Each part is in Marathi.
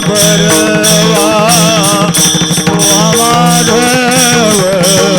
बरवा माधव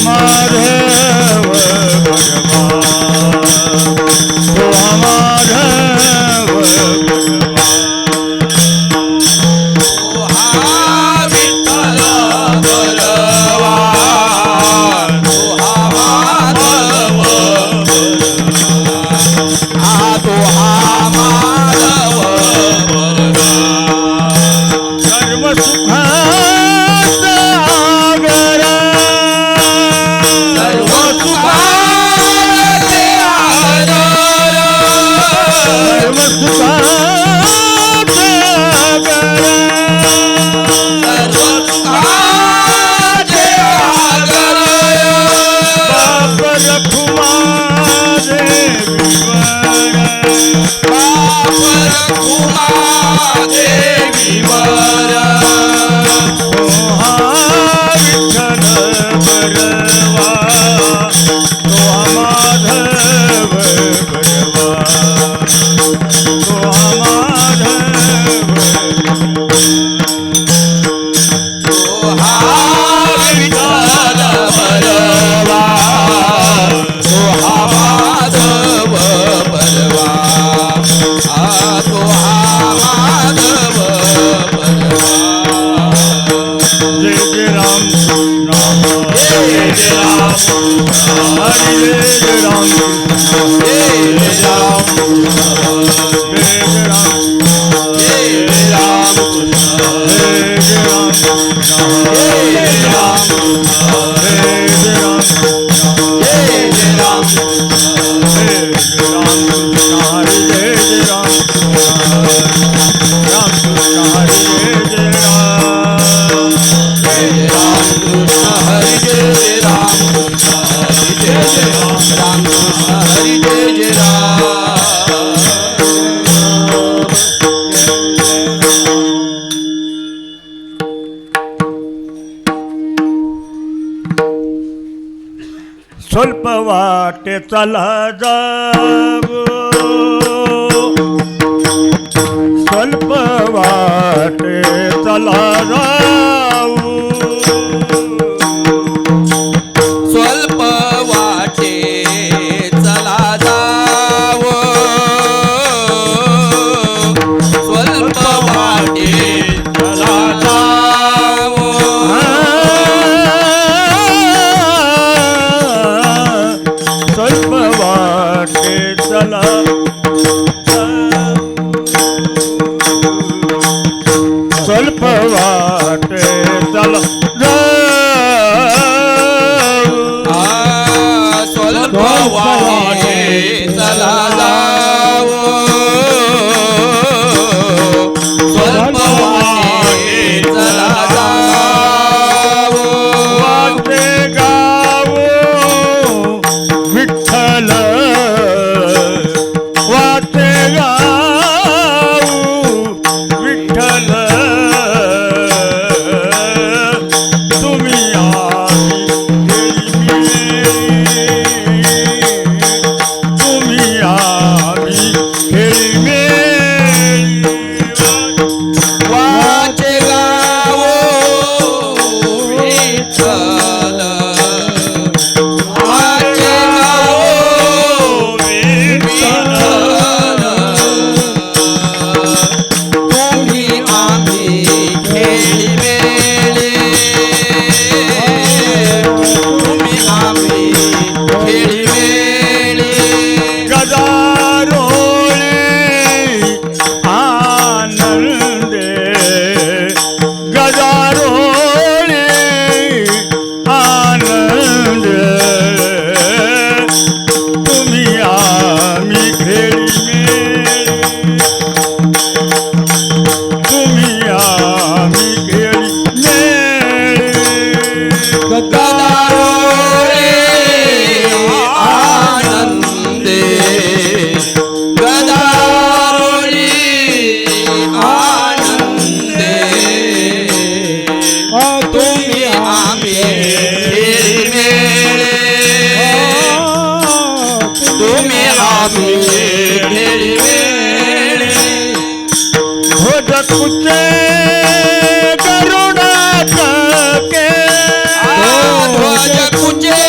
माधव भगवान, तो माधव स्वल्प वाटे चला जाऊ, स्वल्प वाटे चला जाऊ, स्वल्प वाटे चला जाऊ, स्वल्प वाटे चला जाऊ, स्वल्प वाटे चला स्वल्प वाटे चला स्वल्प वाटे चला जाऊ, स्वल्प वाटे चला जाऊ, वाटे गाव विठ्ठल, वाटे गाव विठ्ठल, तुम्ही तुम्ही आम्ही खेळी वाचे गाव विठ्ठल, वाचे गाव विठ्ठल, तुम्ही आम्ही खेळी मेळे, तुम्ही आम्ही खेळी मेळे, गदारोळी आनंदे, गदारोळी आनंद, तुम्ही आम्ही खेळी तुम्ही आम्ही खेळी गदारोळे आनंदे, गदारोळे आनंदे, तुम्ही आम्ही खेळी मेळे, तुम्ही आम्ही खेळी मेळे, भोजकुचे करुणा के, ध्वज कुचे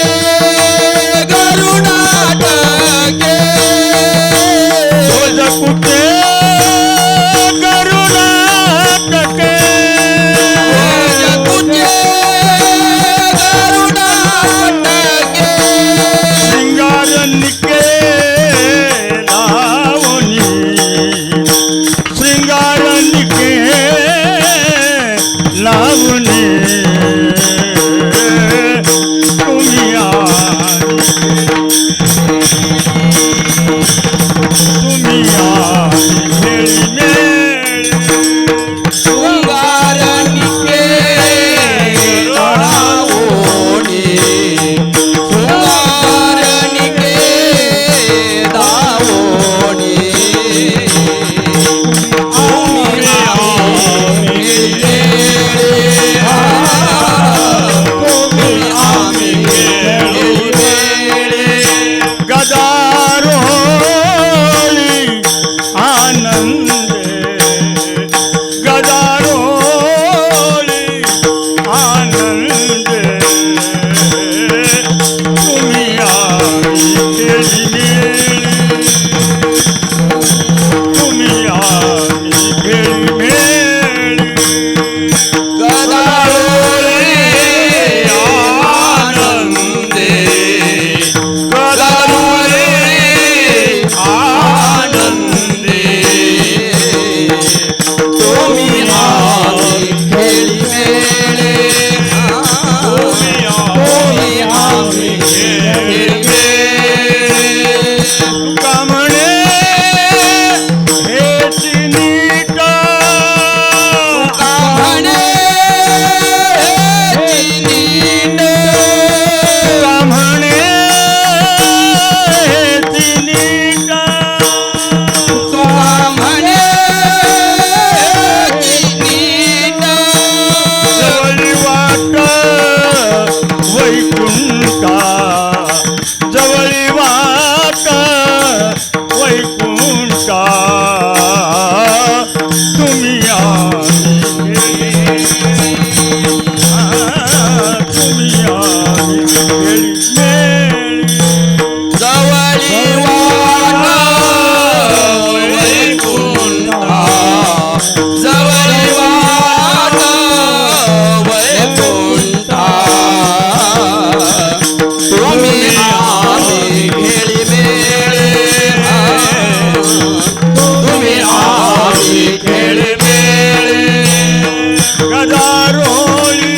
वैकुंठा जवळी वाट वैकुंठा तुम्ही आम्ही तुम्ही आम्ही मेळी जवळी वाट वैकुंठा जवळी वाट वैकुंठा तुम्ही आम्ही खेळी मेळे तुम्ही आम्ही खेळी मेळे गदारोळी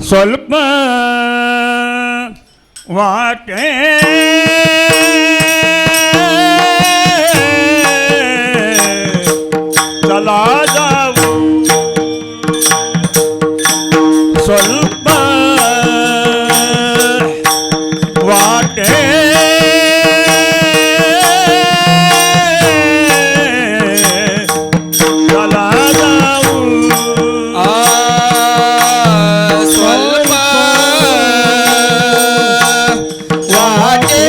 ಸ್ವಲ್ಪ ವಾಟೆ ಚಲಾ ಜಾವು ಸ್ವಲ್ಪ ವಾಟೆ ಚಲಾ ಜಾವು ಸ್ವಲ್ಪ ವಾಟೆ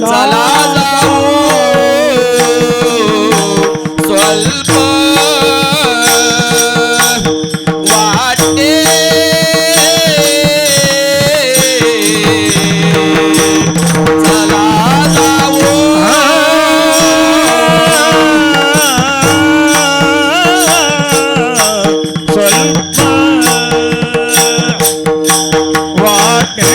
ಚಲಾ ಜಾವು ಸ್ವಲ್ಪ ವಾಟೆ ಚಲಾ ಜಾವು ಸ್ವಲ್ಪ ವಾಟೆ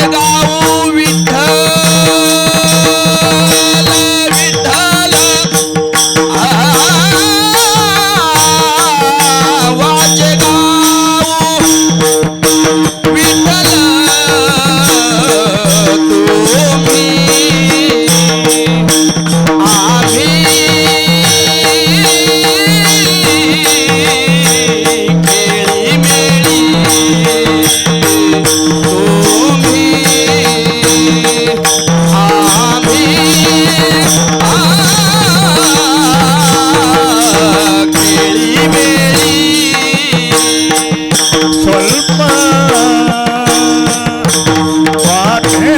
गाऊ विठ्ठल विठ्ठल वाचे गाऊ विठ्ठल तुम्ही आम्ही खेळी मेळी तुम्ही आम्ही खेळी मेळी ಸ್ವಲ್ಪ ವಾಟೆ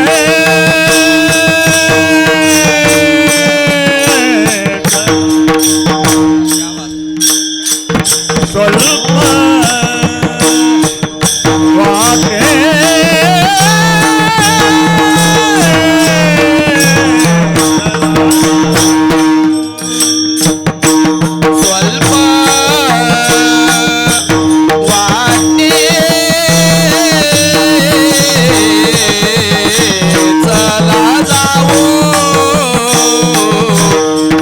ಸ್ವಲ್ಪ ವಾಟೆ ಸ್ವಲ್ಪ वाटे चला जाऊ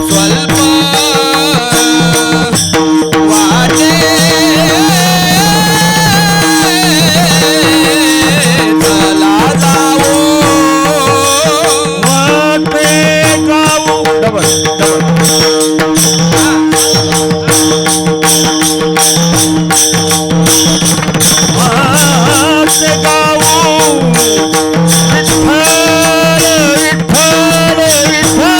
ಸ್ವಲ್ಪ वाटे चला जाऊ ವಾಟೆ ಗಾವು ಡಬಲ್ वाटे गाऊ विठ्ठल विठ्ठल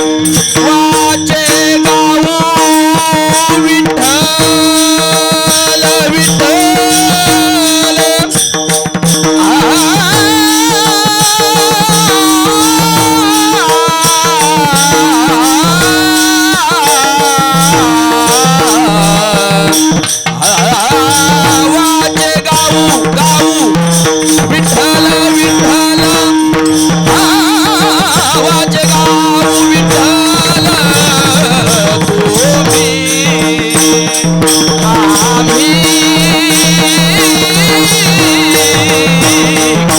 वाचे गाऊ विठ्ठल विठ्ठल वाचे गाऊ गाऊ विठ्ठल विठ्ठल वाचे गाऊ विठ्ठल तुम्ही आम्ही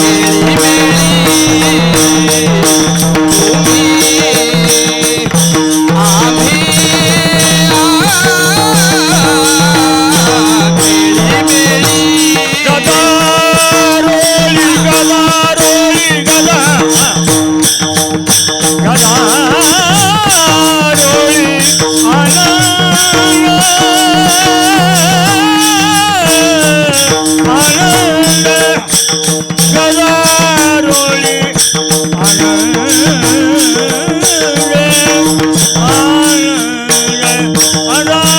खेळी मेळी तुम्ही आम्ही खेळी मेळी गदारोळी गदारोळी गदा गदारोळी आनंद आनंद गदारोळी आनंद आनंद आनंद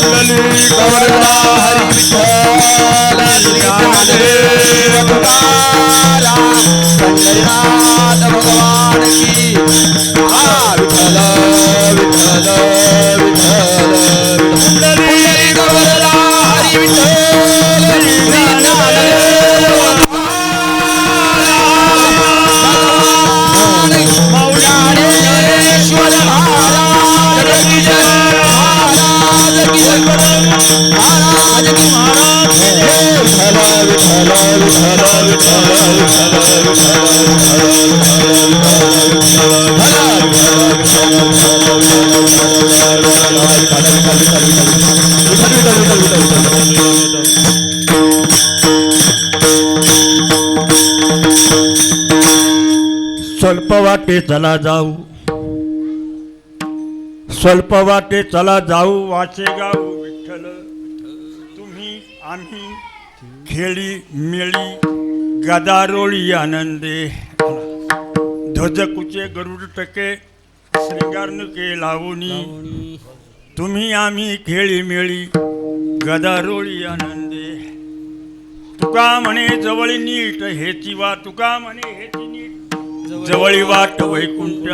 कुंडली कवरला हरी विठ्ठल ज्ञानदेव तुकाराम पंढरीनाथ भगवान की विठ्ठल विठ्ठल विठ्ठल कुंडली कवरला हरी विठ्ठल ज्ञानदेव मौलानेश्वर महाराज की जय महाराज की जय महाराज की महाराज विठ्ठल विठ्ठल विठ्ठल विठ्ठल स्वल्प वाटे चला जाऊ, स्वल्प वाटे चला जाऊ, वाचे गाऊ विठ्ठल. तुम्ही आम्ही खेळी मेळी गदारोळी आनंदे. ध्वज कुचे गरुड टके श्रृंगारनुके लावणी. तुम्ही आम्ही खेळी मेळी गदारोळी आनंदे. तुका म्हणे जवळ नीट हेची वा, तुका म्हणे हेची नीट जवळी वाट वैकुंठ.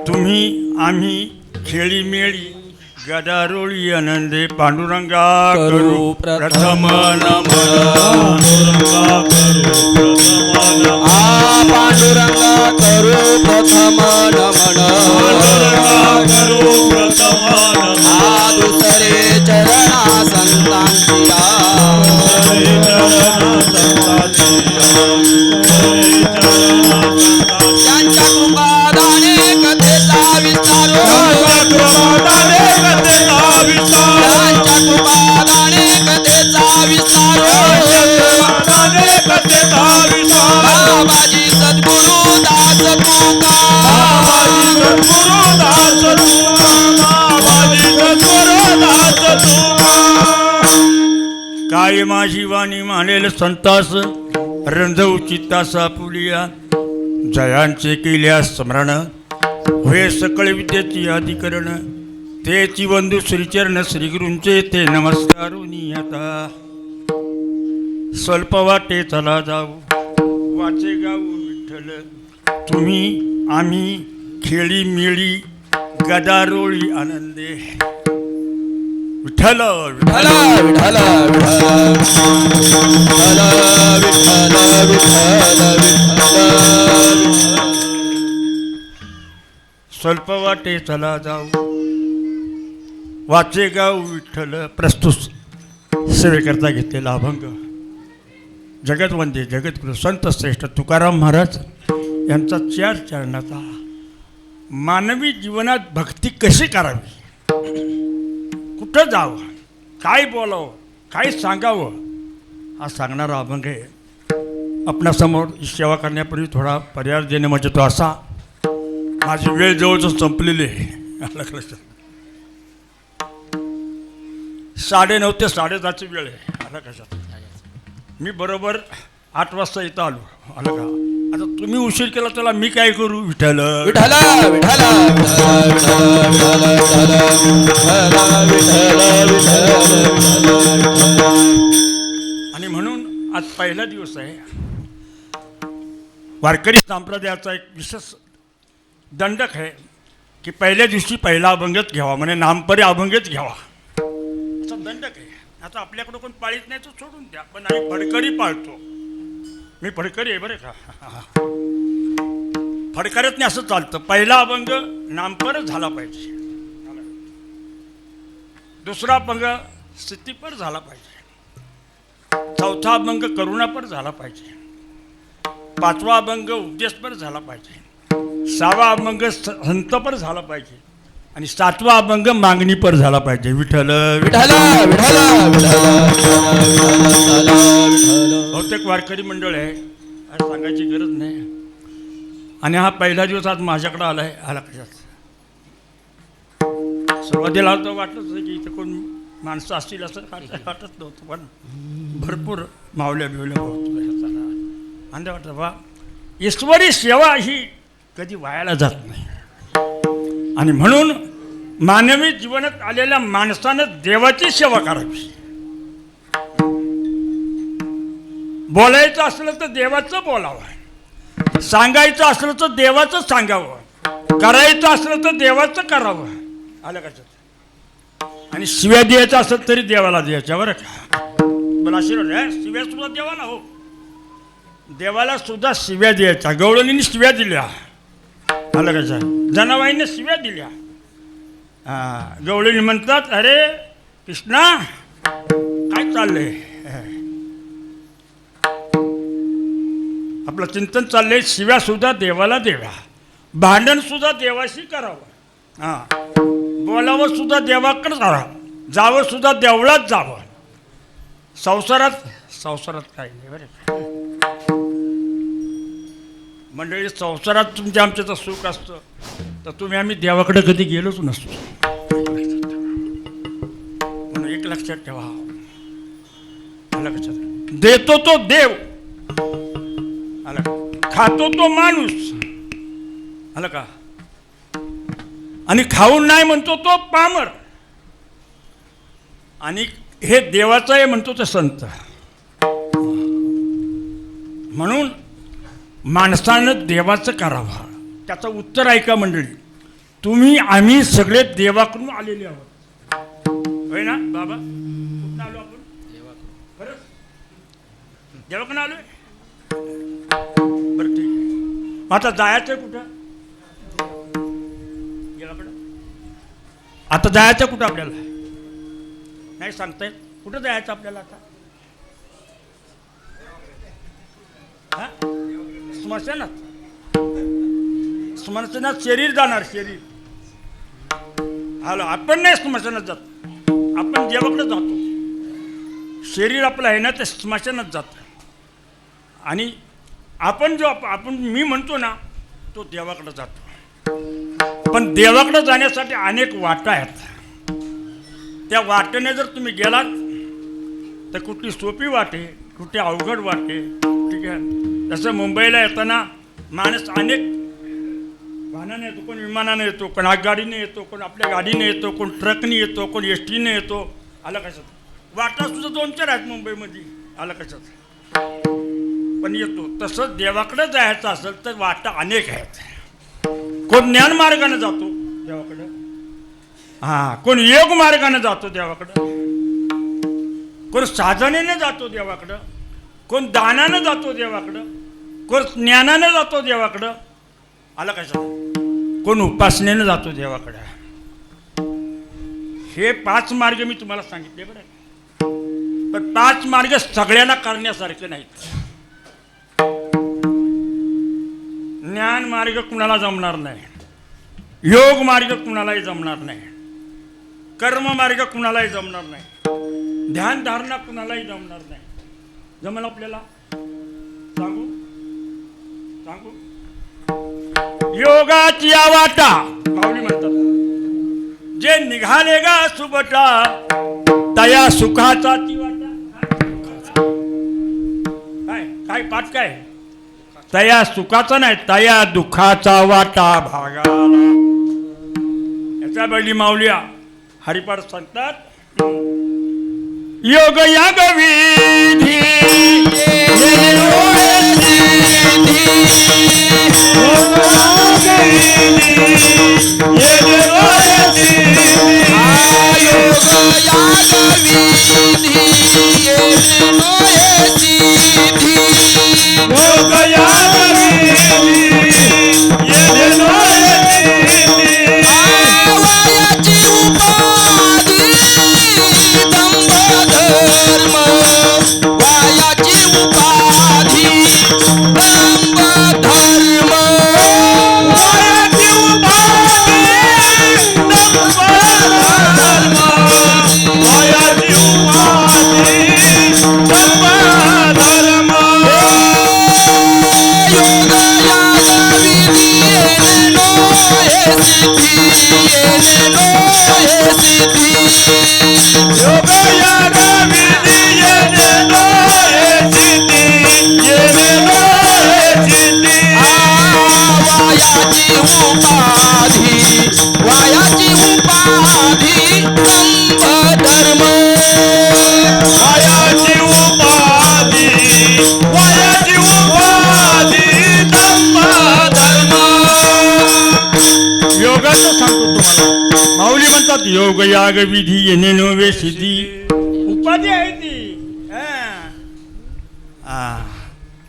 तुम्ही आम्ही खेळी मेळी गदारोळी आनंदे. पांडुरंगा करू प्रथम नमन. पांडुरंगा करू प्रथम नमन. दुसरे चरणा संतांची त्यांच्या कृपादाने कथेचा विस्तारो. त्यांच्या कृपादाने कथेचा विस्तारो. बाबाजी सद्गुरु दास तुका. काय माझी वाणी मानेल संतास, रंजव चित्तासा पुलिया. जयांचे केल्या स्मरण, होय सकळ विद्येची अधिकरण. तेची बंधू श्रीचरण श्रीगुरूंचे ते नमस्कारुनी आता. स्वल्प वाटे चला जाऊ, वाचे गाऊ विठ्ठल. तुम्ही आम्ही खेळी मेळी गदारोळी आनंदे. विठ्ठल विठ्ठल विठ्ठल विठ्ठल विठ्ठल विठ्ठल. स्वल्प वाटे चला जाऊ, वाचे गाऊ विठ्ठल. प्रस्तुत सेवेकरता घेतलेला अभंग जगतवंदे जगद्गुरु संत श्रेष्ठ तुकाराम महाराज यांचा 4 चरणाचा. मानवी जीवनात भक्ती कशी करावी, कुठं जावं, काय बोलावं, काय सांगावं, हा सांगणारा अभंग आहे. आपणासमोर सेवा करण्यापूर्वी थोडा पर्याय देणे म्हणजे तो असा. माझी वेळ जवळच संपलेली आहे. लक्षात 9:30 ते 10:30ची वेळ आहे. आला कशात मी बरोबर 8 वाजता इथं आलो. आलं का? आता तुम्ही उशीर केला त्याला मी काय करू. विठ्ठल विठ्ठल विठ्ठल आणि म्हणून आज पहिला दिवस आहे. वारकरी संप्रदायाचा एक विशेष दंडक आहे की पहिल्या दिवशी पहिला अभंगच घ्यावा, म्हणजे नामपरी अभंगच घ्यावा असा दंडक आहे. आता आपल्याकडं कोण पाळीत नाही तर सोडून द्या, पण आम्ही फडकरी पाळतो. मी फडकरी आहे बरं का. फडकरीतने असं चालतं. पहिला अभंग नामपर झाला पाहिजे, दुसरा अभंग स्थितीपर झाला पाहिजे, चौथा अभंग करुणापर झाला पाहिजे, 5वा अभंग उपदेशपर झाला पाहिजे, 6वा अभंग संतपर झाला पाहिजे आणि 7वा अभंग मागणीपर झाला पाहिजे. विठ्ठल विठ्ठल बहुतेक वारकरी मंडळ आहे, आज सांगायची गरज नाही. आणि हा पहिला दिवस आज माझ्याकडे आला आहे. आला कशात सुरुवातीला तर वाटलंच की इथं कोण माणसं असतील असं वाटत नव्हतं, पण भरपूर मावल्या बिवल्या होत आणि वाटतं बा ईश्वरी सेवा ही कधी वायाला जात नाही. आणि म्हणून मानवी जीवनात आलेल्या माणसानं देवाची सेवा करावी. बोलायचं असलं तर देवाचं बोलावं, सांगायचं असलं तर देवाचं सांगावं, करायचं असलं तर देवाचं करावं. आलं का? आणि शिव्या द्यायचं असलं तरी देवाला द्यायच्या. बरं का? मला आशीर्वाद शिव्या सुद्धा देवाला. हो, देवाला सुद्धा शिव्या द्यायच्या. गवळणीने शिव्या दिल्या. आलं का? जनाबाईने शिव्या दिल्या. गवळणी म्हणतात, अरे कृष्णा काय चाललंय? आपलं चिंतन चाललंय. शिव्या सुद्धा देवाला द्याव्या, भांडण सुद्धा देवाशी करावं, बोलावं सुद्धा देवाकडे जावं सुद्धा देवळात जावं. संसारात काही नाही. बरं मंडळी, संसारात तुमच्या आमच्याचं सुख असतं तर तुम्ही आम्ही देवाकडे कधी गेलोच नसतो. म्हणून एक लक्षात ठेवा, लक्षात देतो तो देव, खातो तो माणूस. आलं का? आणि खाऊन नाही म्हणतो तो पामर. आणि हे देवाचं आहे म्हणतो ते संत. म्हणून माणसानं देवाचं करावं. त्याचं उत्तर ऐका मंडळी. तुम्ही आम्ही सगळे देवाकडून आलेले आहोत. होय ना बाबा? कुठून आलो आपण? खरंच देवाकडून आलोय. बरं ठीक. आता जायचं कुठं? देवाकडं. आता जायचं कुठं आपल्याला? नाही सांगता येत. कुठं जायचं आपल्याला आता? स्मशानात शरीर जाणार. शरीर हॅलो, आपण नाही स्मशानात जात, आपण देवाकडे जातो. शरीर आपलं आहे ना ते स्मशानात जातं. आणि आपण मी म्हणतो ना तो देवाकडे जातो. पण देवाकडे जाण्यासाठी अनेक वाटा आहेत. त्या वाटेने जर तुम्ही गेलात तर कुठली सोपी वाटे, कुठली अवघड वाटे. ठीक आहे? जसं मुंबईला येताना माणूस अनेक वाहनाने येतो. कोण विमानाने येतो, कोण आगगाडीने येतो, कोण आपल्या गाडीने येतो, कोण ट्रकने येतो, कोण एस टीने येतो. आलं कशात? वाटा सुद्धा 2-4 आहेत मुंबईमध्ये. आलं कशात? पण येतो. तसं देवाकडे जायचं असेल तर वाटा अनेक आहेत. कोण ज्ञान मार्गाने जातो देवाकडं, कोण योग मार्गाने जातो देवाकडं, कोण साधनेने जातो देवाकडं, कोण दानानं जातो देवाकडं, कोण ज्ञानानं जातो देवाकडं. आलं कशात? कोण उपासनेनं जातो देवाकडं. हे 5 मार्ग मी तुम्हाला सांगितले. बरं, पण 5 मार्ग सगळ्यांना करण्यासारखे नाहीत. ज्ञान मार्ग कुणाला जमणार नाही, योग मार्ग कुणालाही जमणार नाही, कर्म मार्ग कुणालाही जमणार नाही, ध्यान धारणा कुणालाही जमणार नाही. जमल आपल्याला? सांगू सांगू योगाची वाटा माऊली म्हणतात, जे निघाले गा सुबटा तया सुखाचा ती वाटा. काय काय पाठ काय? तया सुखाचा नाही, तया दुःखाचा वाटा भागाला. याचा बैली माऊल्या हरिपाठ सांगतात. योग याग विधी वायाची उपाधी योगाचं सांगतो तुम्हाला. माऊली म्हणतात योग याग विधी येणे नव्हे सिद्धी. उपाधी आहे ती.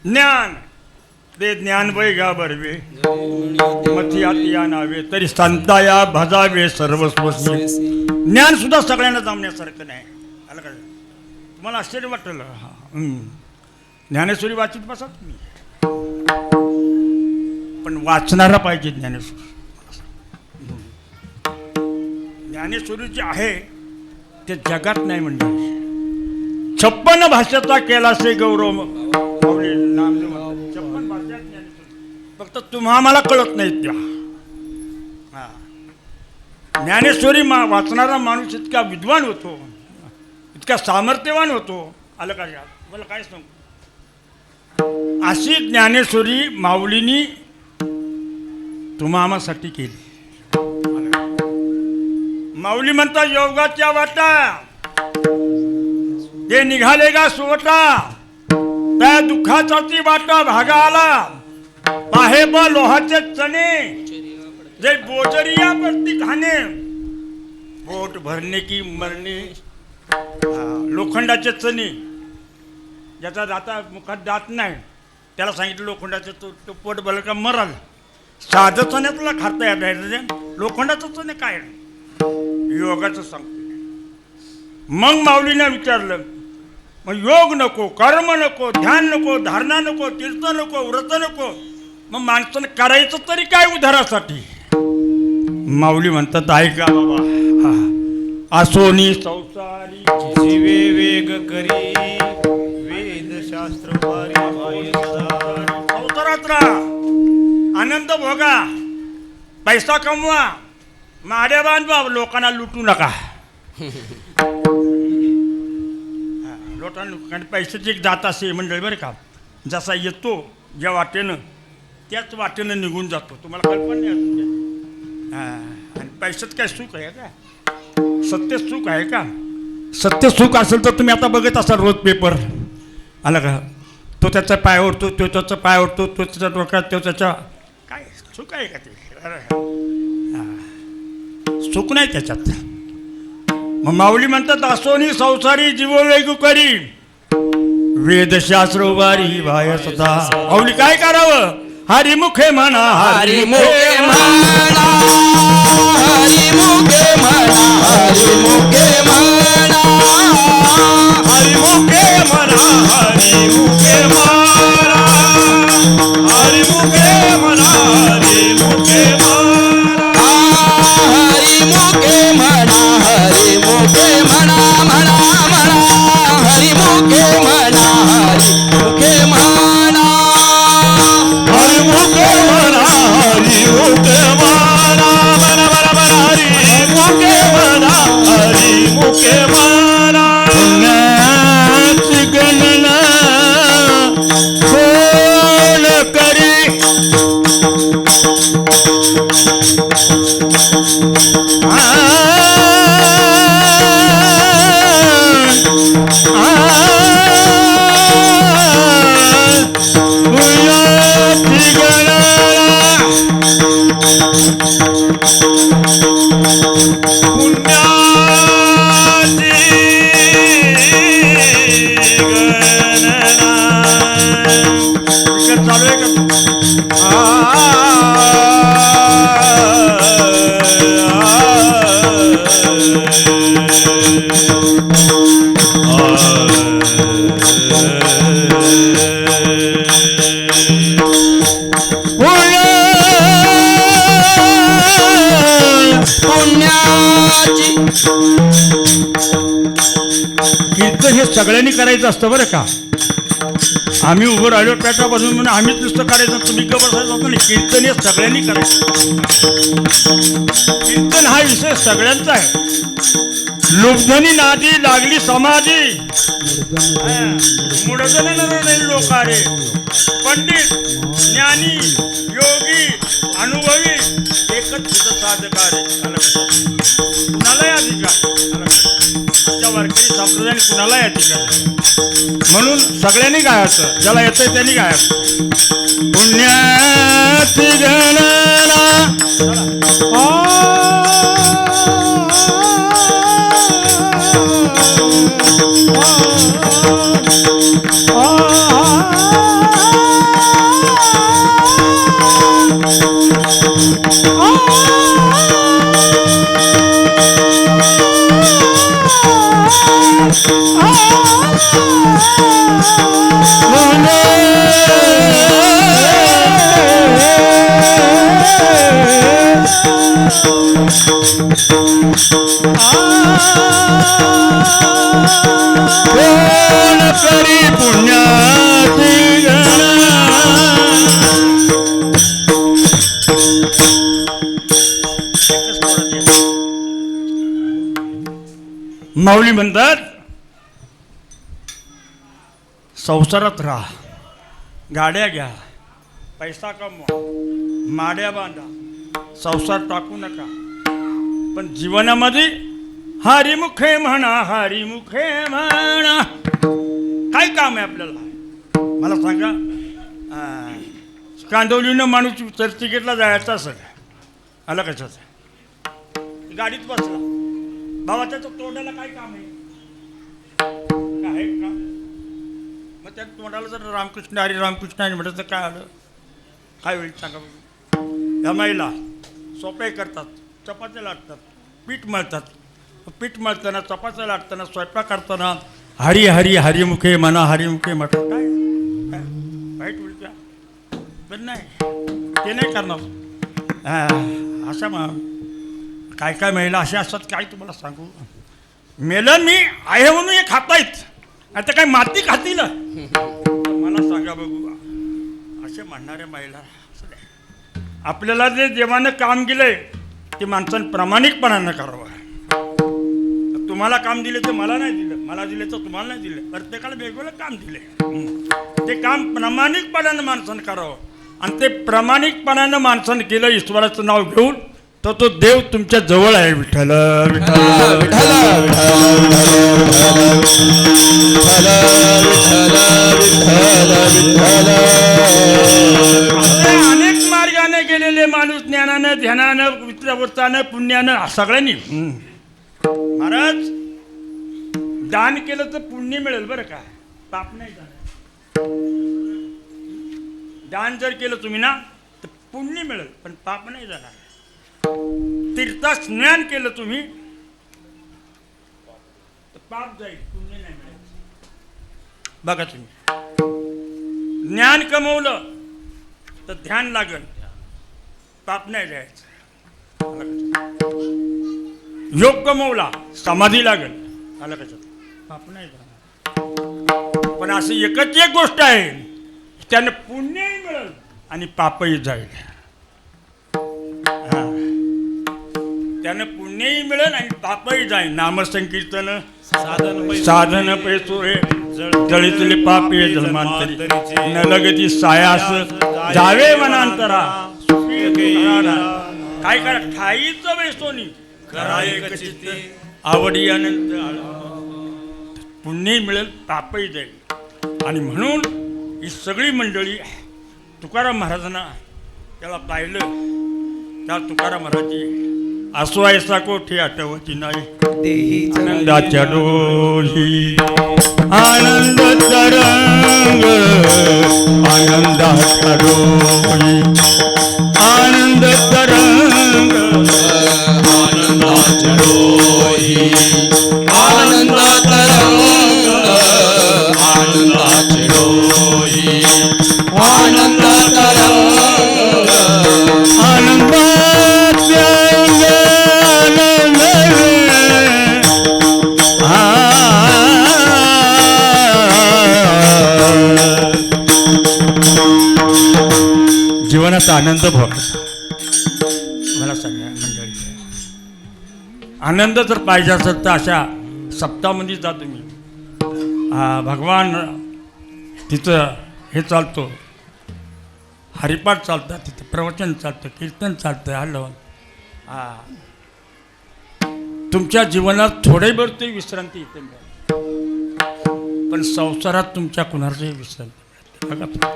ज्ञान ते ज्ञान वै गा बरवे मथी आती या नावे तरी संताया भजावे सर्वस्व. ज्ञान सुद्धा सगळ्यांना जमण्यासारखं नाही. आलं का तुम्हाला आश्चर्य वाटलं. ज्ञानेश्वरी वाचित बसा तुम्ही, पण वाचणारा पाहिजे ज्ञानेश्वरी. ज्ञानेश्वरी जे आहे ते जगात नाही म्हणजे 56 भाषेचा केला से गौरव. माऊली नामदेव म्हणतात, 56 भाषा ज्ञानेश्वरी, फक्त तुम्हा मला कळत नाहीत त्या. ज्ञानेश्वरी वाचणारा माणूस इतका विद्वान होतो, इतका सामर्थ्यवान होतो. आलं का मला काय सांगू. अशी ज्ञानेश्वरी माऊलीनी तुम्हासाठी केली. माऊली म्हणता योगाच्या वाटा ते निघाले का सुवटा. त्या दुःखाचा ती वाटा भागा आला. पाहे बा लोहाचे चणे जे बोजरिया पडती खाणे. पोट भरणे की मरणे. लोखंडाचे चणे ज्याचा दाता मुखात दात नाही त्याला सांगितलं लोखंडाचं तो पोट भरलं का मराल. साधं चणे तुला खाता येत आहे, लोखंडाचं चणे काय. योगाचं सांगतो. मग माऊलीने विचारलं मग योग नको, कर्म नको, ध्यान नको, धारणा नको, तीर्थ नको, व्रत नको, मग माणसानं करायचं तरी काय उद्धारासाठी. माऊली म्हणतात ऐका बाबा. आसोनी संसारी जीवे वेग करी वेदशास्त्र संसारात राहा, आनंद भोगा, पैसा कमवा, माड्या बांधवा, लोकांना लुटू नका. लोकांना पैशाची एक जात असे मंडळी बरं का. जसा येतो ज्या वाटेनं त्याच वाटेनं निघून जातो. तुम्हाला कल्पना नाही. आणि पैशात काय सुख आहे का. सत्य सुख आहे का. सत्य सुख असेल तर तुम्ही आता बघत असाल रोज पेपर. आला का तो त्याचा पाय ओढतो, तो त्याचा पाय ओढतो, तो त्याच्या डोक्यात, तो त्याच्या काय सुख आहे का ते. सुख नाही त्याच्यात. मग माऊली म्हणतात असोनी संसारी जीव वेगू करी वेदशास्त्र वारी भाय सदा. माऊली काय करावं. हरिमुखे म्हणा, हरिमुखे म्हणा, हरिमुखे म्हणा, हरिमुखे म्हणा, हरिमुखे म्हणा, हरिमुखे म्हणा, हरिमुखे म्हणा, हरिमुखे म्हणा, हरिमुखे म्हणा, हरिमुखे म्हणा, म्हणा म्हणा, हरिमुखे म्हणा, हरिमुखे म्हणा, हरिमुखे म्हणा, हरिमुखे म्हणा, म्हणा म्हणा म्हणा, हरिमुखे म्हणा, हरिमुखे म्हणा. पुण्याची गणना कोण करी. चालू आहे पुण्याची. कीर्तन हे सगळ्यांनी करायचं असतं बरं का. आम्ही उभं राहिलो पेटापासून म्हणून आम्हीच नुसतं करायचं तुम्ही बसायचं असतं नाही. कीर्तन हे सगळ्यांनी करायचं. कीर्तन हा विषय सगळ्यांचा आहे. लुब्धनी नादी लागली समाधी मुडजन लोकारे. पंडित ज्ञानी योगी अनुभवी एकच साधकारे. कुणालाही अधिकार आमच्या वारकरी संप्रदायाने कुणाला येते म्हणून सगळ्यांनी गायचं, ज्याला येतंय त्यांनी गायचं. पुण्याची गणना करी पुण्याची गणना. माऊली म्हणतात संसारात राहा, गाड्या घ्या, पैसा कमवा, माड्या बांधा, संसार टाकू नका, पण जीवनामध्ये हरिमुखे म्हणा, हरिमुखे म्हणा. काय काम आहे आपल्याला मला सांगा. कांदवलीनं माणूस चर्चगेटला जायचं असेल, आला कशाचं, गाडीत बसला, भावाच्या तोंडाला काय काम आहे, काय का? मग त्या तोंडाला जर रामकृष्ण हरी रामकृष्ण हरी म्हटलं तर काय आलं, काय होईल सांगा. या महिला सोपे करतात, चपात्या लाटतात, पीठ मळतात, पीठ मळताना चपात्या लाटताना स्वयंपाक करताना हरी हरी हरिमुखे म्हणा, हरिमुखे म्हणतात. काय काय वाईट होईल का? पण नाही, ते नाही करणार. अशा काय काय महिला अशा असतात, काय तुम्हाला सांगू. मेलन मी आहे म्हणून हे खातायत, आता काय माती खातील मला सांगा बघू. असे म्हणणाऱ्या महिला आपल्याला जे देवानं काम दिलंय ते माणसानं प्रामाणिकपणानं करावं. तुम्हाला काम दिले तर मला नाही दिलं, मला दिले तर तुम्हाला नाही दिलं, प्रत्येकाला वेगवेगळं काम दिले. ते काम प्रामाणिकपणानं माणसानं करावं, आणि ते प्रामाणिकपणानं माणसानं केलं ईश्वराचं नाव घेऊन, तर तो देव तुमच्या जवळ आहे. विठ्ठल विठ्ठल अनेक मार्गाने गेलेले माणूस ज्ञानानं, ध्यानानं, विचारवृत्तानं, पुण्यानं सगळ्यांनी. महाराज दान केलं तर पुण्य मिळेल बरं का, पाप नाही जाणार. दान जर केलं तुम्ही ना तर पुण्य मिळेल, पण पाप नाही जाणार. तीर्थस्नान केलं तुम्ही तर पाप जाईल, पुण्य नाही मिळेल. बघा तुम्ही ज्ञान कमवलं तर ध्यान लागल, पाप नाही जायचं. योग कमवला समाधी लागल, आलं कशात, पाप नाही जाणार. पण असं एकच एक गोष्ट आहे, त्यानं पुण्यही मिळेल आणि पापही जाईल. त्यानं पुण्यही मिळेल आणि पापही जाईल. नामसंकीर्तन साधन पैसो रे जळीतले पापे जन्मांतरी, न लगती सायास जावे वनांतरा. काय करा ठाईचं वेसोनी कराय कचित्ते आवडी अनंत. पुण्यही मिळेल, पापही जाईल. आणि म्हणून ही सगळी मंडळी तुकाराम महाराजांना त्याला पाहिलं, त्या तुकाराम महाराजी असो ऐसा कोठी आठवती नाही, आनंदाच्या डोही आनंद तरंग, आनंदाच्या डोही आनंद तरंग, आनंदाच्या डोही आनंद तरंग, आनंदाच्या डोही आनंद तरंग, आनंदाच्या जीवनाचा आनंद भोग. मला सांगा मंडळी, आनंद जर पाहिजे असेल तर अशा सप्ताहामध्ये जा तुम्ही. भगवान तिथं हे चालतो, हरिपाठ चालतात, तिथं प्रवचन चालतं, कीर्तन चालतं. हॅलो तुमच्या जीवनात थोडेभर तरी विश्रांती येते मिळाली, पण संसारात तुमच्या कुणाचंही विश्रांती मिळते बघा.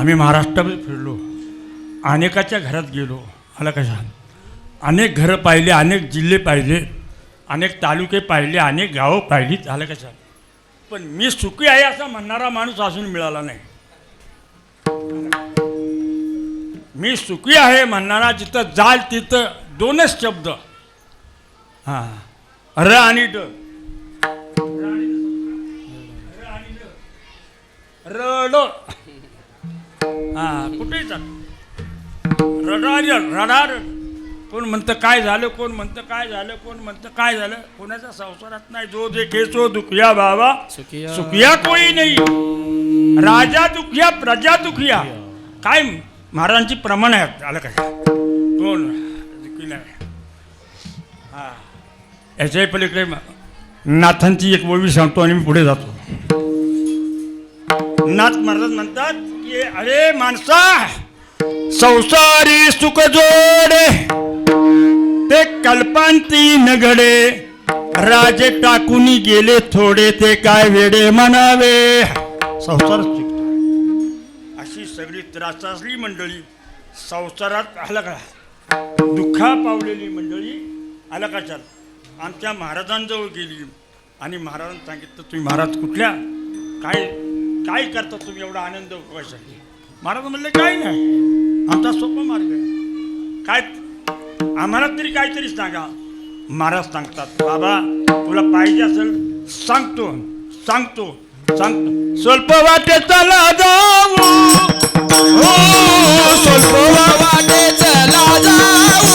आम्ही महाराष्ट्रामध्ये फिरलो, अनेकाच्या घरात गेलो, आला कशा अनेक घरं पाहिले, अनेक जिल्हे पाहिले, अनेक तालुके पाहिले, अनेक गावं पाहिलीत, आलं कशा. पण मी सुखी आहे असा म्हणणारा माणूस अजून मिळाला नाही. मी सुखी आहे म्हणणारा जिथं जाल तिथं दोनच शब्द, हां, र आणि ड. रड, हां, कुठेही जा, रडार. कोण म्हणतं काय झालं, कोण म्हणतं काय झालं, कोण म्हणतं काय झालं. कोणाच्या संसारात नाही जो देखे सो दुखिया बाबा सुखिया कोई नाही. राजा दुखिया प्रजा दुखिया, काय महाराजांची प्रमाण आहेत, आलं काय. कोण दुखी नाही. हां, याच्याही पलीकडे नाथांची एक ओवी सांगतो आणि मी पुढे जातो. नाथ महाराज म्हणतात की अरे माणसा, संसारी सुख जोडे ते कल्पांती न घडे, राजे टाकूनी गेले थोडे ते काय वेडे म्हणावे. संसार शिकतो अशी सगळी त्रासासली मंडळी, संसारात आला का दुःखा पावलेली मंडळी, आला का चाल आमच्या महाराजांजवळ गेली आणि महाराजांनी सांगितलं तुम्ही महाराज कुठल्या काय काय करता तुम्ही एवढा आनंद कशासाठी. महाराज म्हणले काय नाही, आमचा सोपा मार्ग आहे, काय आम्हाला तरी काहीतरी सांगा. महाराज सांगतात बाबा तुला पाहिजे असेल सांगतो सांगतो सांगतो. स्वल्प वाटे चला जाऊ, हो स्वल्प वाटे चला जाऊ,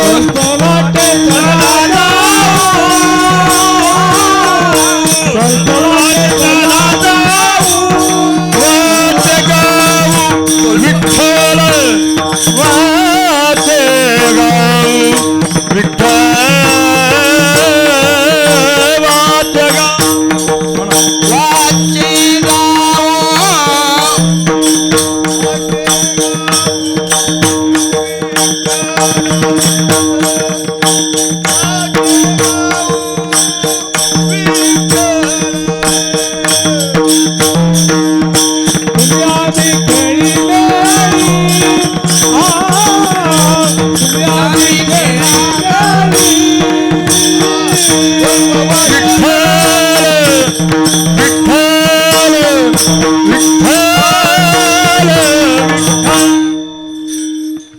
स्वल्प वाटे चला जाऊ, स्वल्प वाटे चला जाऊ, वाटे गाऊ विठ्ठल, वाटे गाऊ विठ्ठल, वाटे गाऊ वाचे गाऊ.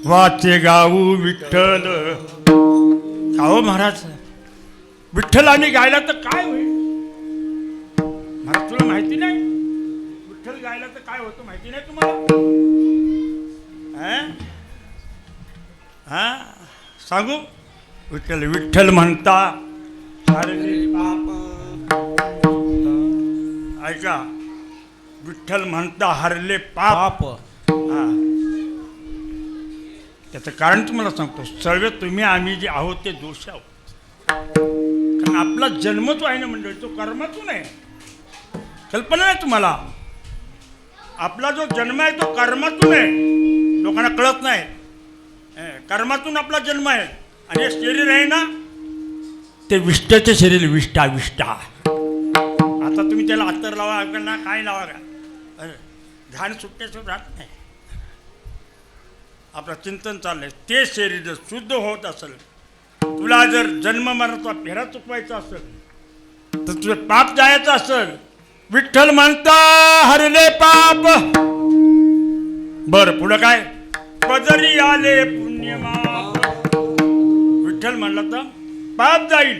वाचे गाऊ विठ्ठल. अहो महाराज विठ्ठलाने गायला तर काय होईल महाराज, तुला माहिती नाही. विठ्ठल गायला तर काय होतं माहिती नाही तुम्हाला. हा सांगू. विठ्ठल विठ्ठल म्हणता हरले पाप, ऐका विठ्ठल म्हणता हरले पाप. हा त्याचं कारण तुम्हाला सांगतो. सर्व तुम्ही आम्ही जे आहोत ते दोष आहोत, कारण आपला जन्म जो आहे ना मंडळी तो कर्मातून आहे. कल्पना आहे तुम्हाला. आपला जो जन्म आहे तो कर्मातून आहे, लोकांना कळत नाही. कर्मातून आपला जन्म आहे आणि हे शरीर आहे ना ते विष्ठाचे शरीर, विष्ठा विष्ठा. आता तुम्ही त्याला अत्तर लावा ना काय लावा का, घाण सुट्ट्याचं राहत नाही. आपलं चिंतन चाललंय ते शरीर जर शुद्ध होत असेल, तुला जर जन्म मरणाचा फेरा चुकवायचा असेल, तर तुझं पाप जायचं असेल, विठ्ठल म्हणता हरले पाप. बर पुढं काय, पदरी आले पुण्यमाप. विठ्ठल म्हणला तर पाप जाईल,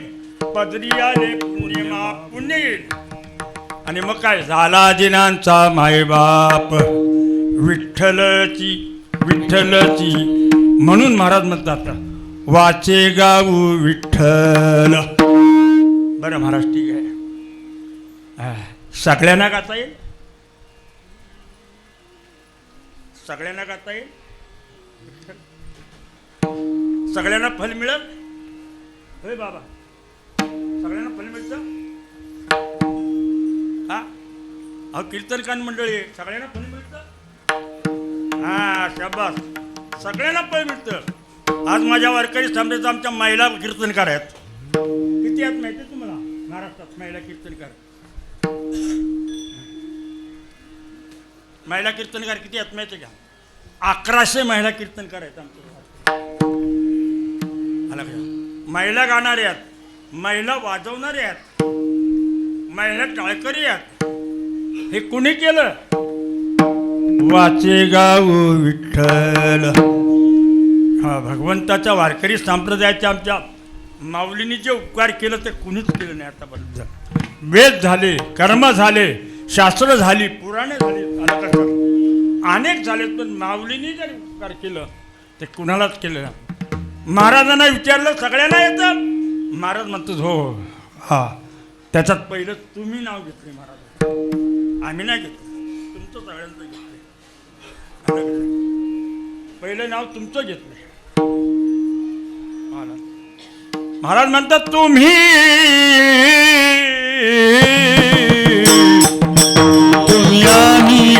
पदरी आले पुण्यमाप, पुण्य येईल. आणि मग काय झाला जिनांचा मायबाप. विठ्ठलची विठ्ठलची म्हणून महाराज म्हणतात वाचे गाऊ विठ्ठल. बरं महाराज ठीक आहे, सगळ्यांना गाता येईल, सगळ्यांना गाता येईल, सगळ्यांना फल मिळेल. होय बाबा, सगळ्यांना फल मिळतं. हा अहो कीर्तनकान मंडळी सगळ्यांना फल मिळतं. हा शाबास, सगळ्यांना फळ मिळतं. आज माझ्या वारकरी थांबण्याचं आमच्या महिला कीर्तनकार आहेत. किती आहेत माहिती आहे तुम्हाला महाराष्ट्रात महिला कीर्तनकार? महिला कीर्तनकार किती आहेत माहिती आहे का? 1100 महिला कीर्तनकार आहेत आमच्या. महिला गाणारे आहेत, महिला वाजवणारे आहेत, महिला टाळकरी आहेत. हे कुणी केलं? वाचे गाव विठ्ठल. हा, भगवंताच्या वारकरी संप्रदायाच्या आमच्या माऊलींनी जे उपकार केलं ते कुणीच केलं नाही आतापर्यंत. वेद झाले, कर्म झाले, शास्त्र झाली, पुराणे झाली, अनेक झालेत, पण माऊलींनी जर उपकार केलं ते कुणालाच केलं नाही. महाराजांना विचारलं सगळ्यांना येतं. महाराज म्हणतात हो हा. त्याच्यात पहिलं तुम्ही नाव घेतले महाराज, आम्ही नाही घेतलं, तुमचं सगळ्यांचं घेतलं. पहिलं नाव तुमचं घेतलं. महाराज म्हणतात तुम्ही आम्ही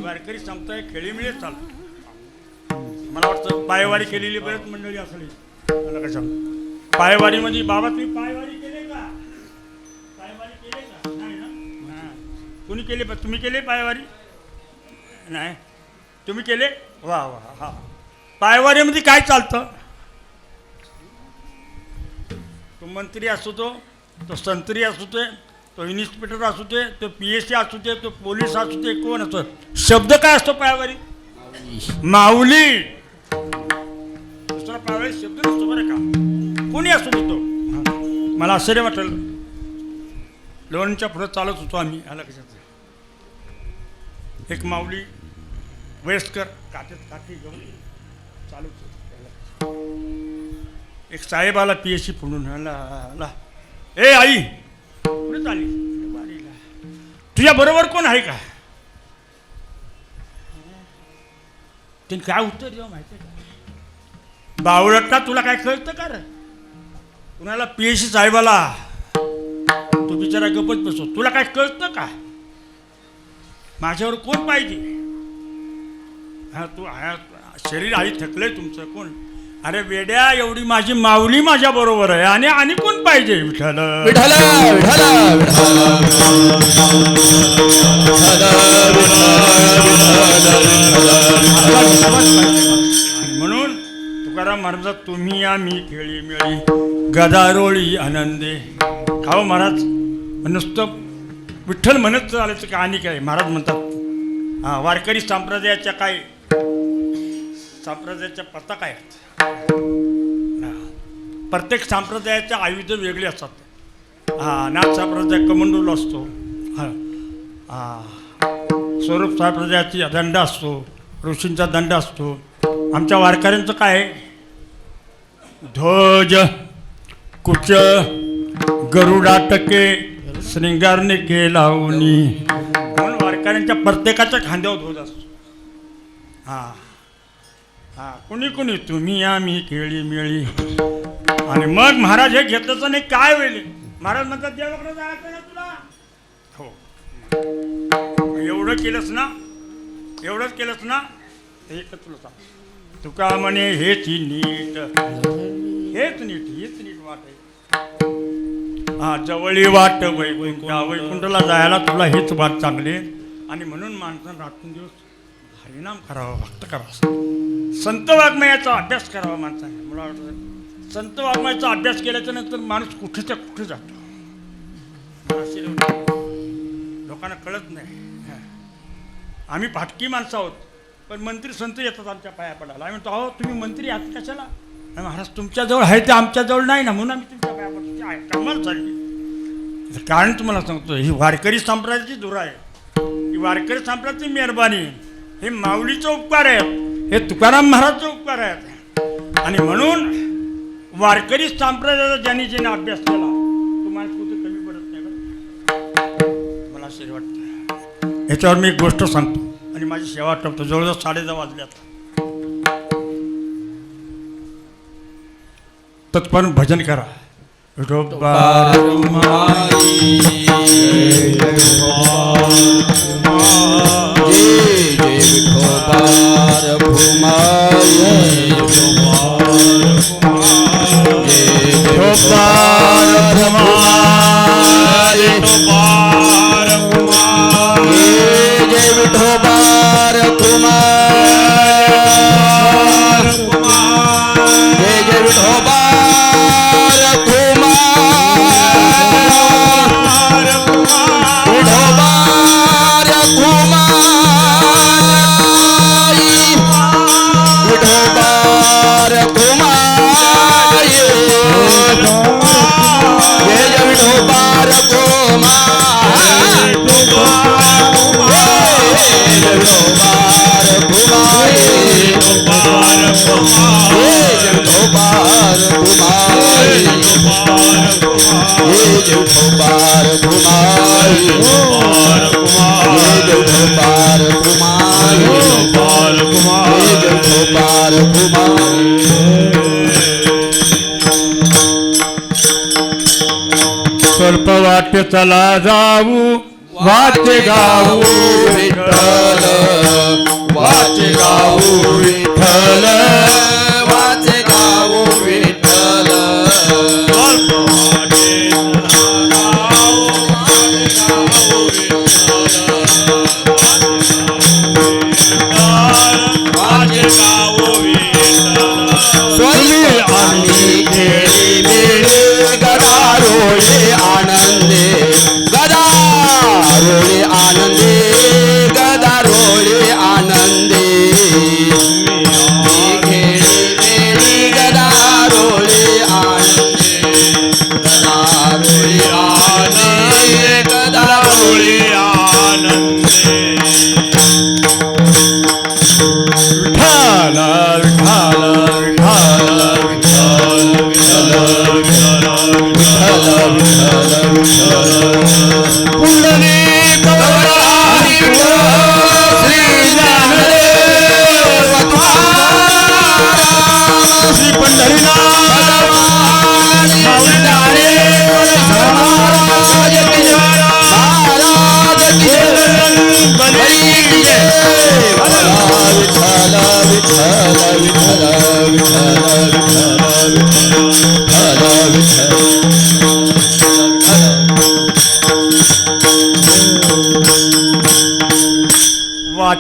वारकरी सांगतोय खेळी मिळत चालतो. मला वाटतं पायवारी केलेली बरेच मंडळी असेल. मला काय सांग पायवारीमध्ये बाबा तुम्ही पायवारी केले का? पायवारी केले का? नाही ना. कुणी केले? तुम्ही केले पायवारी? नाही तुम्ही केले? वा वा. हा पायवारीमध्ये काय चालतं? तो मंत्री असू तो संत्री असू ते, तो इन्स्पेक्टर असू दे, तो PSC असू दे, तो पोलीस असू दे, कोण असतो, शब्द काय असतो पायावरी? माऊली. दुसरा पायावरी शब्द नसतो बरं का. कोणी असू दे तो. मला आश्चर्य वाटलं. लोणच्या पुढे चालत होतो आम्ही. आला कशाचं एक माऊली वयस्कर काठीत काठी घेऊन चालत होतो. एक साहेब आला PSC पुढून. आला ए आई कुठे चालली? तुझ्या बरोबर कोण आहे का? त्यांनी काय उत्तर द्यावं माहिती आहे का? बावळटा तुला काय कळतं का रे? कुणाला PSC साहेबाला तू बिचारा गपच बसो. तुला काय कळतं का? माझ्यावर कोण पाहिजे? हा तू शरीर आई थकलंय तुमचं. कोण? अरे वेड्या, एवढी माझी माऊली माझ्या बरोबर आहे आणि कोण पाहिजे? विठ्ठल विठ्ठल विठ्ठल म्हणून तुकाराम महाराज, तुम्ही आम्ही खेळी मिळी गदारोळी आनंदे. खाओ महाराज, नुसतं विठ्ठल म्हणत चालायचं का? आणि काय महाराज म्हणतात, हा वारकरी संप्रदायाच्या काय संप्रदायाच्या पताका आहेत. प्रत्येक संप्रदायाच्या आयुध वेगळे असतात. हा नाथ संप्रदाय कमंडूल असतो, स्वरूप संप्रदायाची दंड असतो, ऋषींचा दंड असतो. आमच्या वारकऱ्यांचं काय? ध्वज, कुच, गरुडाटके, श्रृंगारनिके लावणी. म्हणून वारकऱ्यांच्या प्रत्येकाच्या खांद्यावर ध्वज असतो. कुणी कुणी तुम्ही आम्ही केळी मिळी. आणि मग महाराज हे घेतलंच नाही काय होईल? महाराज म्हणतात देवाकडे जायचं ना तुला. हो, एवढं केलंच ना, एवढंच केलंच ना, एक तुला सांग. तुका म्हणे हेच नीट, हेच नीट वाट आहे. जवळी वाट वैकुंठाला जायला तुला हेच वाट चांगली. आणि म्हणून माणसानं रात्रून दिवस हरिनाम करावा, भक्त करावा, संत वाङ्मयाचा अभ्यास करावा माणसाने. मला वाटतं संत वाङ्मयाचा अभ्यास केल्याच्या नंतर माणूस कुठेच्या कुठे जातो. लोकांना कळत नाही. आम्ही फाटकी माणसं आहोत, पण मंत्री संत येतात आमच्या पाया पडायला. आम्ही म्हणतो, अहो तुम्ही मंत्री आहात कशाला? महाराज तुमच्याजवळ आहे ते आमच्याजवळ नाही ना, म्हणून आम्ही तुमच्या पाया पडतो. कमाल चालली. कारण तुम्हाला सांगतो, ही वारकरी संप्रदायाची धुरा आहे, ही वारकरी संप्रदायाची मेहरबानी, हे माऊलीचे उपकार आहेत, हे तुकाराम महाराजचे उपकार आहेत. आणि म्हणून वारकरी संप्रदायाचा ज्यांनी अभ्यास केला तो माणूस कुठे कमी पडत नाही बरं. मला आश्चर्य वाटतं. याच्यावर मी एक गोष्ट सांगतो आणि माझी सेवा टपतो. जवळजवळ 10:30 वाजले आता. तत्पण भजन करा. स्वल्प वाटे चला जाऊ वाचे गाऊ विठ्ठल, वाचे गाऊ विठ्ठल, वाचे गाऊ विठ्ठल. आम्ही खेळी मिळे गदारोळे आनंदे, गदारोळे आनंदे, गदारोळे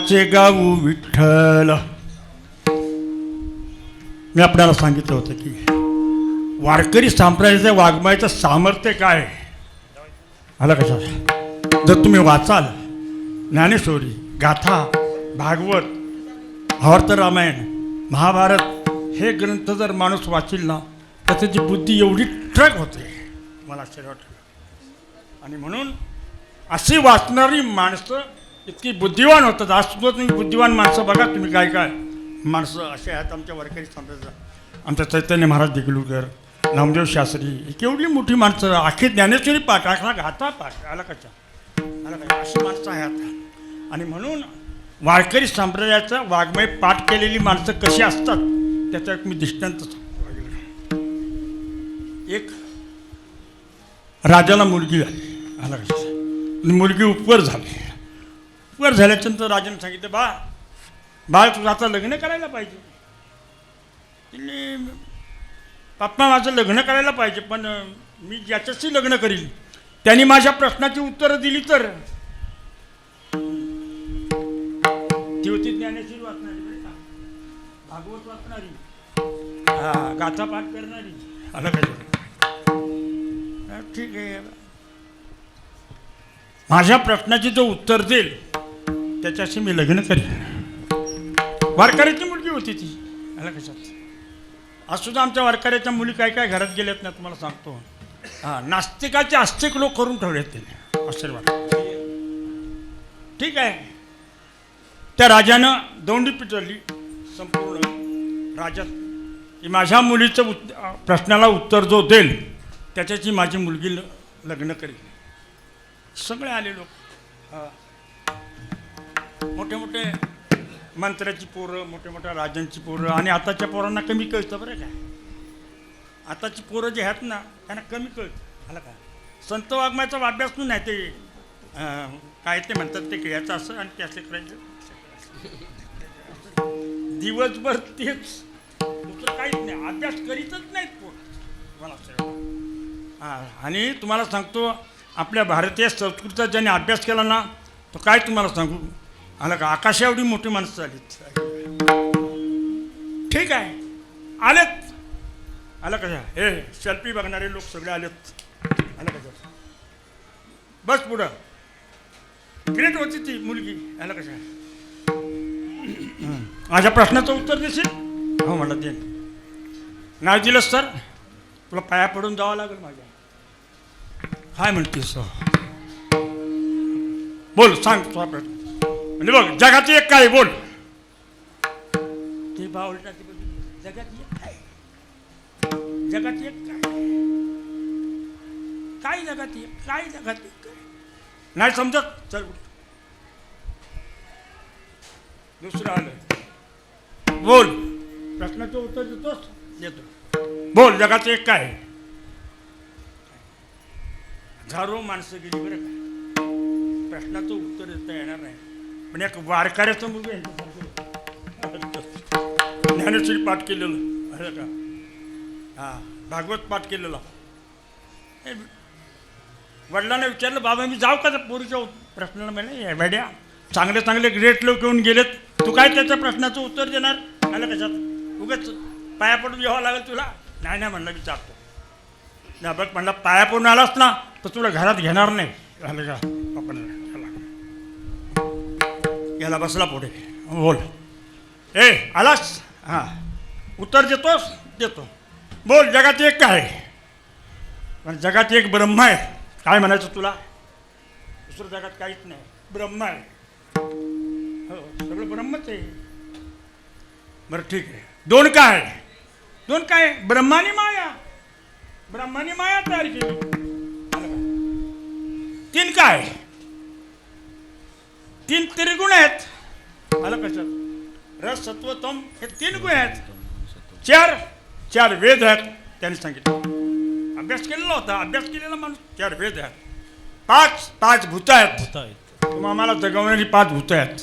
वाचे गाऊ विठ्ठल. मी आपल्याला सांगितलं होतं की वारकरी संप्रदायाच्या वाङ्मयाचं सामर्थ्य काय आलं कशा. जर तुम्ही वाचाल ज्ञानेश्वरी, गाथा, भागवत, आवर्त रामायण, महाभारत हे ग्रंथ जर माणूस वाचील ना तर त्याची बुद्धी एवढी ट्रक होते, मला आश्चर्य वाटतं. आणि म्हणून अशी वाचणारी माणसं इतकी बुद्धिवान होतात. आज सुद्धा तुम्ही बुद्धिवान माणसं बघा, तुम्ही काय काय माणसं असे आहेत आमच्या वारकरी संप्रदायात. आमच्या चैतन्य महाराज देगलूरकर, नामदेव शास्त्री, ही केवढी मोठी माणसं. अख्खी ज्ञानेश्वरी पाठ, अख्खा गाथा पाठ, आला कशा आला काय, अशी माणसं आहेत. आणि म्हणून वारकरी संप्रदायाचं वाङ्मय पाठ केलेली माणसं कशी असतात त्याचा एक मी दृष्टांत सांगतो. एक राजाला मुलगी झाली, आला कशा. मुलगी उपवर झाली. उपवर झाल्याच्यानंतर राजाने सांगितलं, बाळ तुझं आता लग्न करायला पाहिजे. तिने पप्पा माझं लग्न करायला पाहिजे, पण मी ज्याच्याशी लग्न करील त्यांनी माझ्या प्रश्नाची उत्तरं दिली तर. ती होती ज्ञानेश्वरी वाचणारी, बरं का, भागवत वाचणारी, गाथा पाठ करणारी, आलं काय. ठीक आहे, माझ्या प्रश्नाची जो उत्तर देईल त्याच्याशी मी लग्न करीन. वारकऱ्याची मुलगी होती ती, आलं कशात. आज सुद्धा आमच्या वारकऱ्याच्या मुली काय काय घरात गेल्यात ना तुम्हाला सांगतो. नास्तिकाचे आस्तिक लोक करून ठेवलेत त्यांनी, आशीर्वाद. ठीक आहे, त्या राजानं दौंडी पिटवली संपूर्ण राज्यात की माझ्या मुलीचं प्रश्नाला उत्तर जो देईल त्याच्याची माझी मुलगी लग्न करेल. सगळे आले लोक, मोठे मोठे मंत्र्याची पोरं, मोठ्या मोठ्या राजांची पोरं. आणि आताच्या पोरांना कमी कळतं बरं काय. आताची पोरं जे आहेत ना त्यांना कमी कळतं, आलं का. संत वाङ्मयाचा अभ्यास नाही, ते काय ते म्हणतात ते याचं असं आणि ते असं करायचं दिवसभर तेच, दुसरं काहीच नाही, अभ्यास करीतच नाहीत पोर, मला असं. आणि तुम्हाला सांगतो आपल्या भारतीय संस्कृतीचा ज्याने अभ्यास केला ना तो काय तुम्हाला सांगू, आलं का, आकाशा एवढी मोठी माणसं आलीत. ठीक आहे, आलेत, आलं कशा. हे सेल्फी बघणारे लोक सगळे आलेत, आलं कशा. बस पुढं. ग्रेट होती ती मुलगी, आलं कशा. माझ्या प्रश्नाचं उत्तर देशील. हो म्हणला दे. नाही दिलंस तर तुला पाया पडून जावं लागेल माझ्या. काय म्हणतेस, बोल, सांग तुझा प्रश्न. म्हणजे बघ, जगाची एक काय बोल. ते बावलटा जगाची एक काय, जगाची एक काय, काय जगाची एक काय, जगाची एक काय नाही समजत. चल दुसरं आलं, बोल. प्रश्नाचं उत्तर देतोस, देतो. बोल, जगाचं एक काय. हजारो माणसं गेली बरं का, प्रश्नाचं उत्तर देता येणार नाही. पण एक वारकऱ्याचं मुलगी ज्ञानेश्वरी पाठ केलेलं, अरे का, भागवत पाठ केलेला. वडिलांना विचारलं, बाबा मी जाऊ का त्या पोरीच्या प्रश्नाला. म्हणे भाड्या, चांगले चांगले ग्रेट लोक येऊन गेलेत, तू काय त्याच्या प्रश्नाचं उत्तर देणार. आलं कशात, उगाच पाया पडून यावं लागेल तुला. नाही नाही म्हणलं, विचारतो. नाही बघ म्हणलं, पाया पडून आलास ना तर तुला घरात घेणार नाही. आलं का, आपण याला बसला पुढे. बोल, ए आलास, हां उत्तर देतोस, देतो. बोल, जगात एक काय. पण जगात एक ब्रह्म आहे. काय म्हणायचं तुला, दुसरं जगात काहीच नाही, ब्रह्म आहे. हो, सगळं ब्रह्मच आहे. बरं ठीक आहे, दोन काय, दोन काय, ब्रह्मानी माया. ब्रह्मानी माया तयार केली. तीन काय, तीन त्रिगुण आहेत. आलं कशात, रस सत्व तम हे तीन गुण आहेत. चार चार वेद आहेत त्यांनी सांगितलं. अभ्यास केलेला होता, अभ्यास केलेला माणूस. चार वेद आहेत. पाच पाच भूत आहेत. आम्हाला जगवणारी पाच भूत आहेत.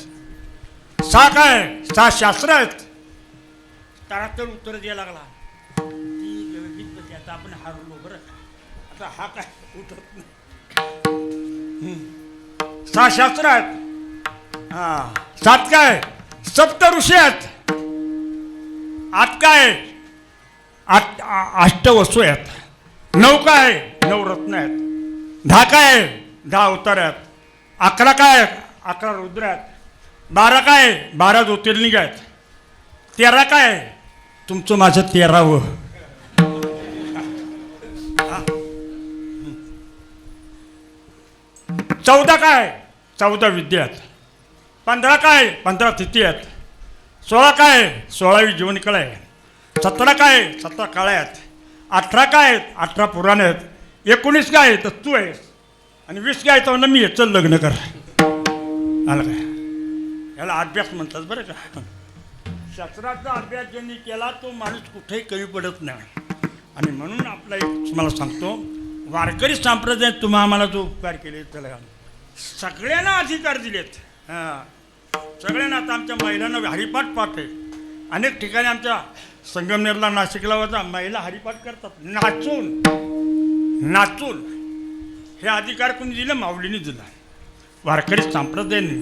सहा काय, सहा शास्त्र आहेत. तर उत्तर द्यायला लागला. आता आपण हारलो बरं. आता हा काय उठत नाही. सहा शास्त्र आहेत. सात काय सप्त ऋषी आहेत. आठ काय अष्टवसू आहेत. 9 काय 9 रत्न आहेत. 10 काय 10 अवतार आहेत. 11 काय 11 रुद्र आहेत. 12 काय 12 ज्योतिर्लिंग आहेत. 13 काय तुमचं माझं 13वं. 14 काय 14 विद्या आहेत. 15 काय 15 तिथी आहेत. 16 काय 16वी जीवनकळा आहे. 17 काय 17 काळ्या आहेत. 18 काय 18 पुराण आहेत. 19 काय तर तू आहेस. आणि 20 काय तर ना मी आहे. चल लग्न कर. आलं काय याला अभ्यास म्हणतात बरं का. शास्त्राचा अभ्यास ज्यांनी केला तो माणूस कुठेही कमी पडत नाही. आणि म्हणून आपला एक तुम्हाला सांगतो वारकरी संप्रदायात तुम्हा आम्हाला जो उपकार केले त्याला सगळ्यांना अधिकार दिलेत. हां सगळ्यांना. आता आमच्या महिलांना हरिपाठ पाठ आहे. अनेक ठिकाणी आमच्या संगमनेरला नाशिकला होता महिला हरिपाठ करतात नाचून नाचून. हे अधिकार कोणी दिलं माऊलीने दिला वारकरी संप्रदायाने.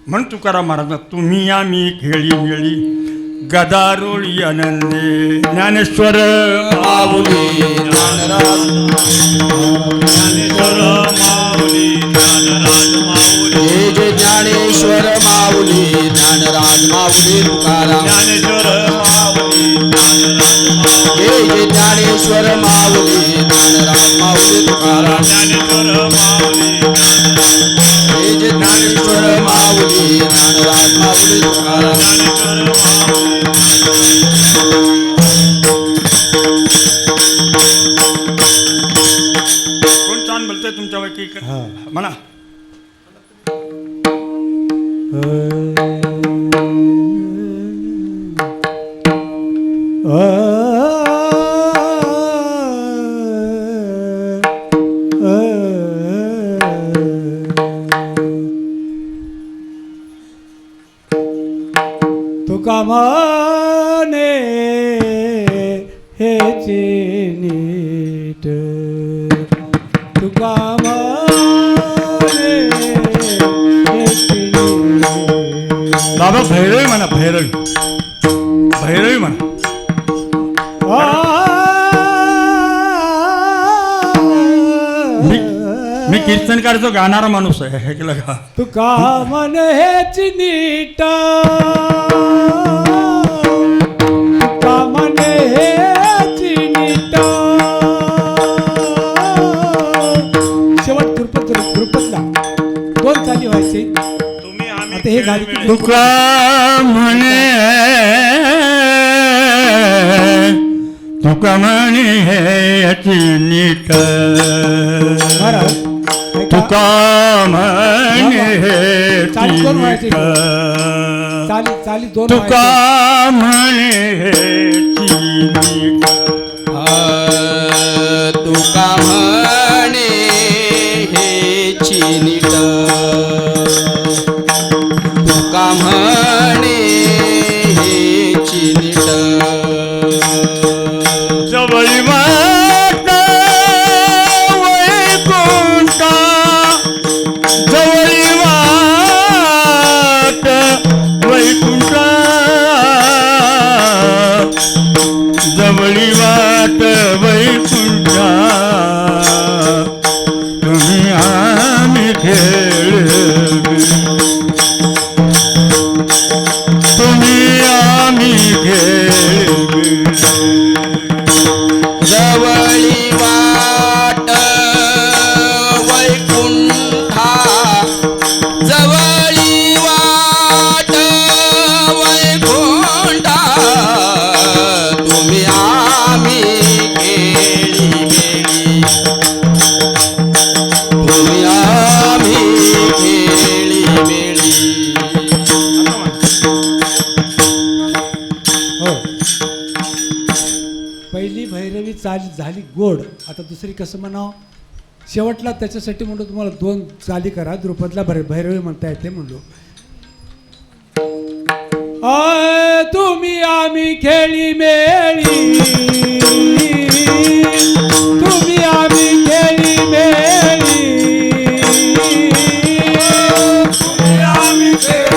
म्हणून तुकाराम महाराज तुम्ही आम्ही खेळी मिळी गदारोळी आनंदे ज्ञानेश्वर माऊली ज्ञानराज ज्ञानेश्वर माऊली ज्ञानराज माऊली हे जे ज्ञानेश्वर माऊली ज्ञानराज माऊली तुकाराम ज्ञानेश्वर माऊली ज्ञानराज माऊली हे जे ज्ञानेश्वर माऊली ज्ञानराज माऊली तुकाराम ज्ञानेश्वर माऊली हे जे ज्ञानेश्वर माऊली ज्ञानराज माऊली तुकाराम ज्ञानेश्वर माऊली कोण छान बोलतंय तुमच्यापैकी म्हणा. तुका म्हणे हेची नीट तुका म्हणे हेची नीट. बाबा भैरवी म्हणा भैरवी भैरवी म्हणा. मी कीर्तनकारचा गाणारा माणूस आहे हे केलं का. तुका म्हणे हेची नीट तुका म्हणे हेची नीट. शेवट द्रुपदला 2 चाली व्हायचे. तुम्ही आम्ही आता हे गाडी खेळ मिळे. तुका म्हणे तुका म्हणे याची नीट महाराज तुका म्हणे चाली 2 व्हायचे. नीट चाली 2 तुका म्हणे नीट. तुका म्हणे हेची नीट तुका म्हणे हेची नीट. जवळी वाट वैकुंठा जवळी वाट वैकुंठा जवळी वाट वैकुंठा तुम्ही आम्ही खेळ तुम्ही आम्ही खेळ जवळी वाट वैकुंठा जवळी वाट वैकुंठा तुम्ही आम्ही खेळी मेळी तुम्ही आम्ही खेळी मेळी. हो. पहिली भैरवी चाली झाली गोड. आता दुसरी कसं म्हणावं. शेवटला त्याच्यासाठी म्हणलो तुम्हाला 2 चाली करा. द्रुपदला भैरवी म्हणता येते म्हणलो. तुम्ही आम्ही खेळी मेळी तुम्ही आम्ही खेळी मेळी तुम्ही आम्ही खेळी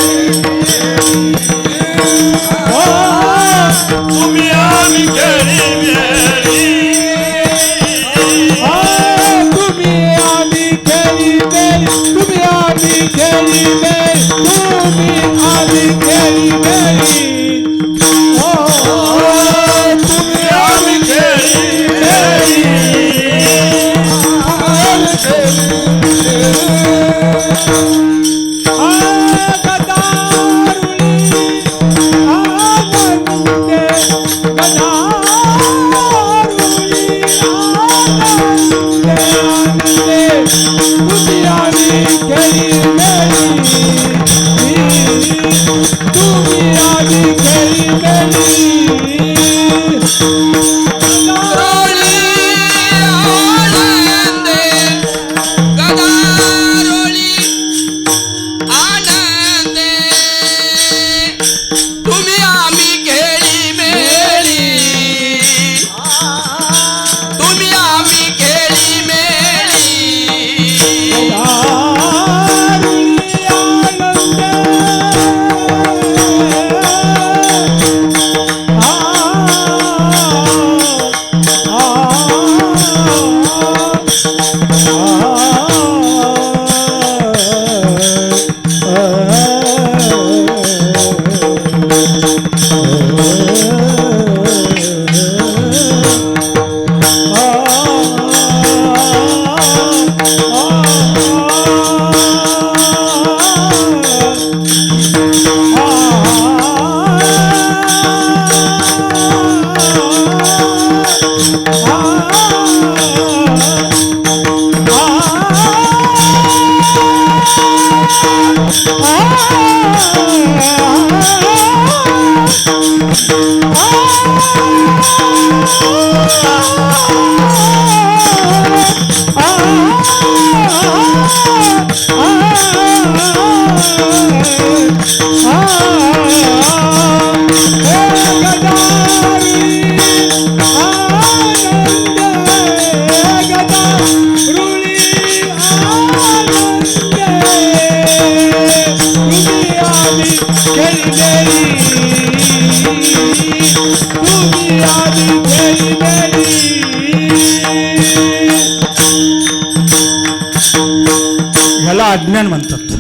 ह्याला अज्ञान म्हणतात.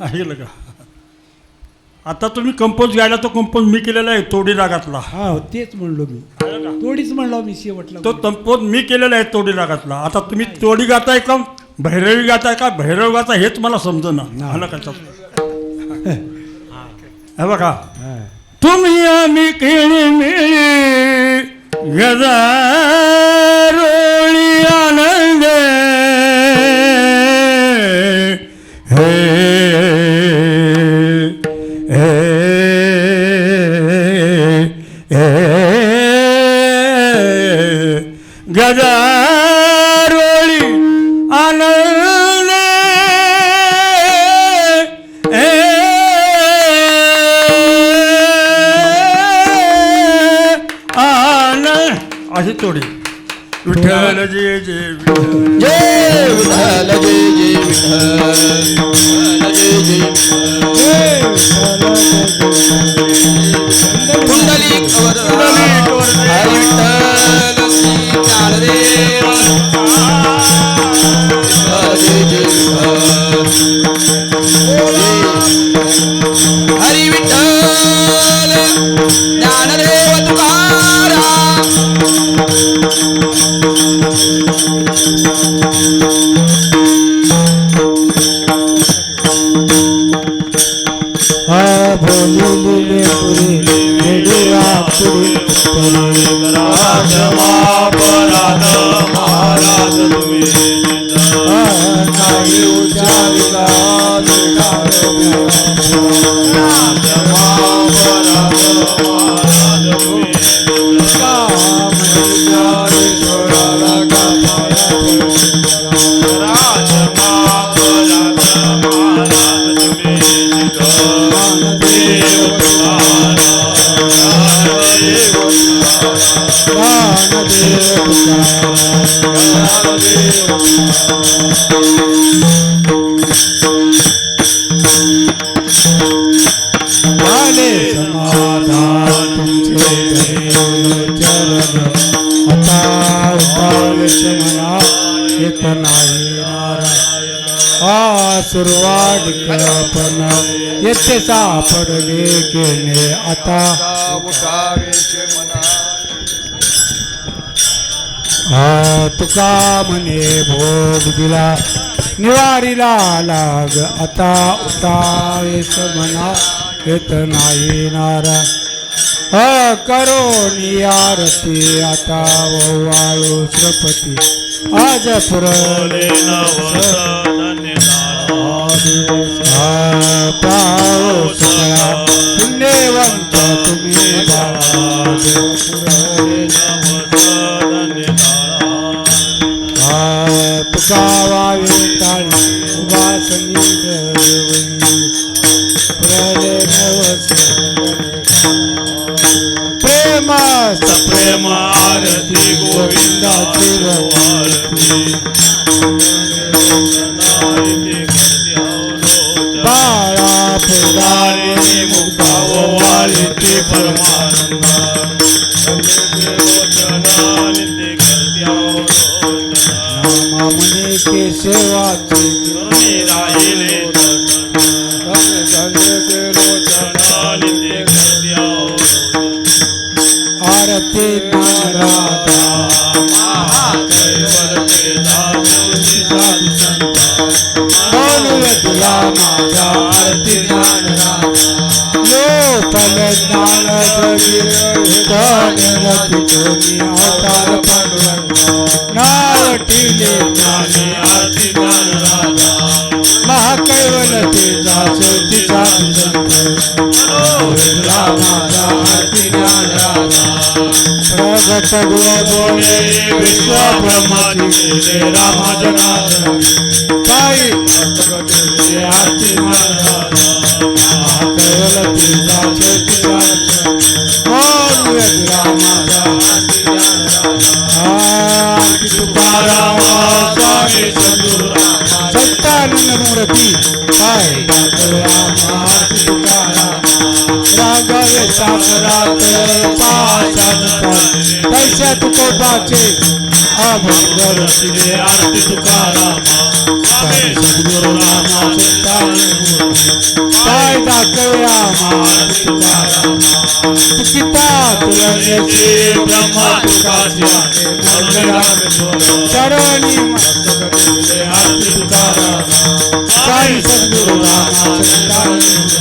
ऐकलं का? आता तुम्ही कंपोज गायला तो कंपोज मी केलेला आहे तोडी रागातला. हा तेच म्हणलो मी, तोडीच म्हणलो मी शेवटला. तो कंपोज मी केलेला आहे तोडी रागातला. आता तुम्ही तोडी गाताय का भैरवी गाताय का भैरव गाताय हेच मला समजेना. आलं का? हे बघा, तुम्ही आम्ही केली मिळी गदा रोळी आनंद हे गदा रोळी आनंद अशी तोडी. विठ्ठल जय जय विठ्ठल, जय विठ्ठल जय जय विठ्ठल, जय जय पुंडलिक वरदा हरी विठ्ठल श्री ज्ञानदेव जय जय विठ्ठल, हरी विठ्ठल ज्ञानदेव तुकाराम. भोले राजमापराध महाराज तुम्ही नाही उचारिला राजमापराध महाराज तुम्ही समाधान तुमचे चरण आता उतार मना येत नाही नारायण. सुरुवात आपण येथे सापडले केले आता उठावेचे मना तुका म्हणे भोग दिला निवारीला लाग आता उतावेस म्हणा येत नाही नारा करो आरती आता वाळू श्रपती आज पुरले पाओ सगळा पुण्यवंत तुम्ही तुका वावे टाळी उभासनी पुरले नवस प्रेमास प्रेम आरती गोविंदाची आरती बाळा दारिणी मुक्ता वाळीती परमानंदा म्हणे केशवाची राहिले आरती नाराधा बोलूया तुला माझा आरती यो फल ज्ञान जगी अवतार पांडुरंग नाव ठेवले ज्ञानी आरती महाकैवल तेजा शेवटीचा तुला माझा आरती प्रगट गोळे विश्व ब्रह्माची राम जनार्दन पायी आरती महाकैवल तेजा शेवटीचा बोलूया माझा आरती तुकाराम स्वामी सद्गुरुराम सत्तानंद मूर्ती काय आरती तुकाराम रागावे सागरात पाशात पैशा तुकोबाचे अभंगर श्री आरती तुकाराम सद्गुरु नाम सत्तानंद मूर्ती काय दाखव्या आरती तुकाराम तुकिता तुलनेची ब्रह्मा तुकाची चरणी आरती तुकाराम साई सद्गुरु नाम सत्तानंद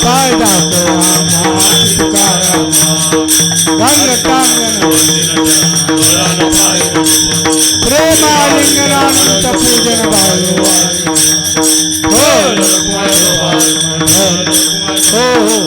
काय दाखव्या आरती तुकाराम घनटांगण प्रेमालिंगनानंद पूजन भाव हो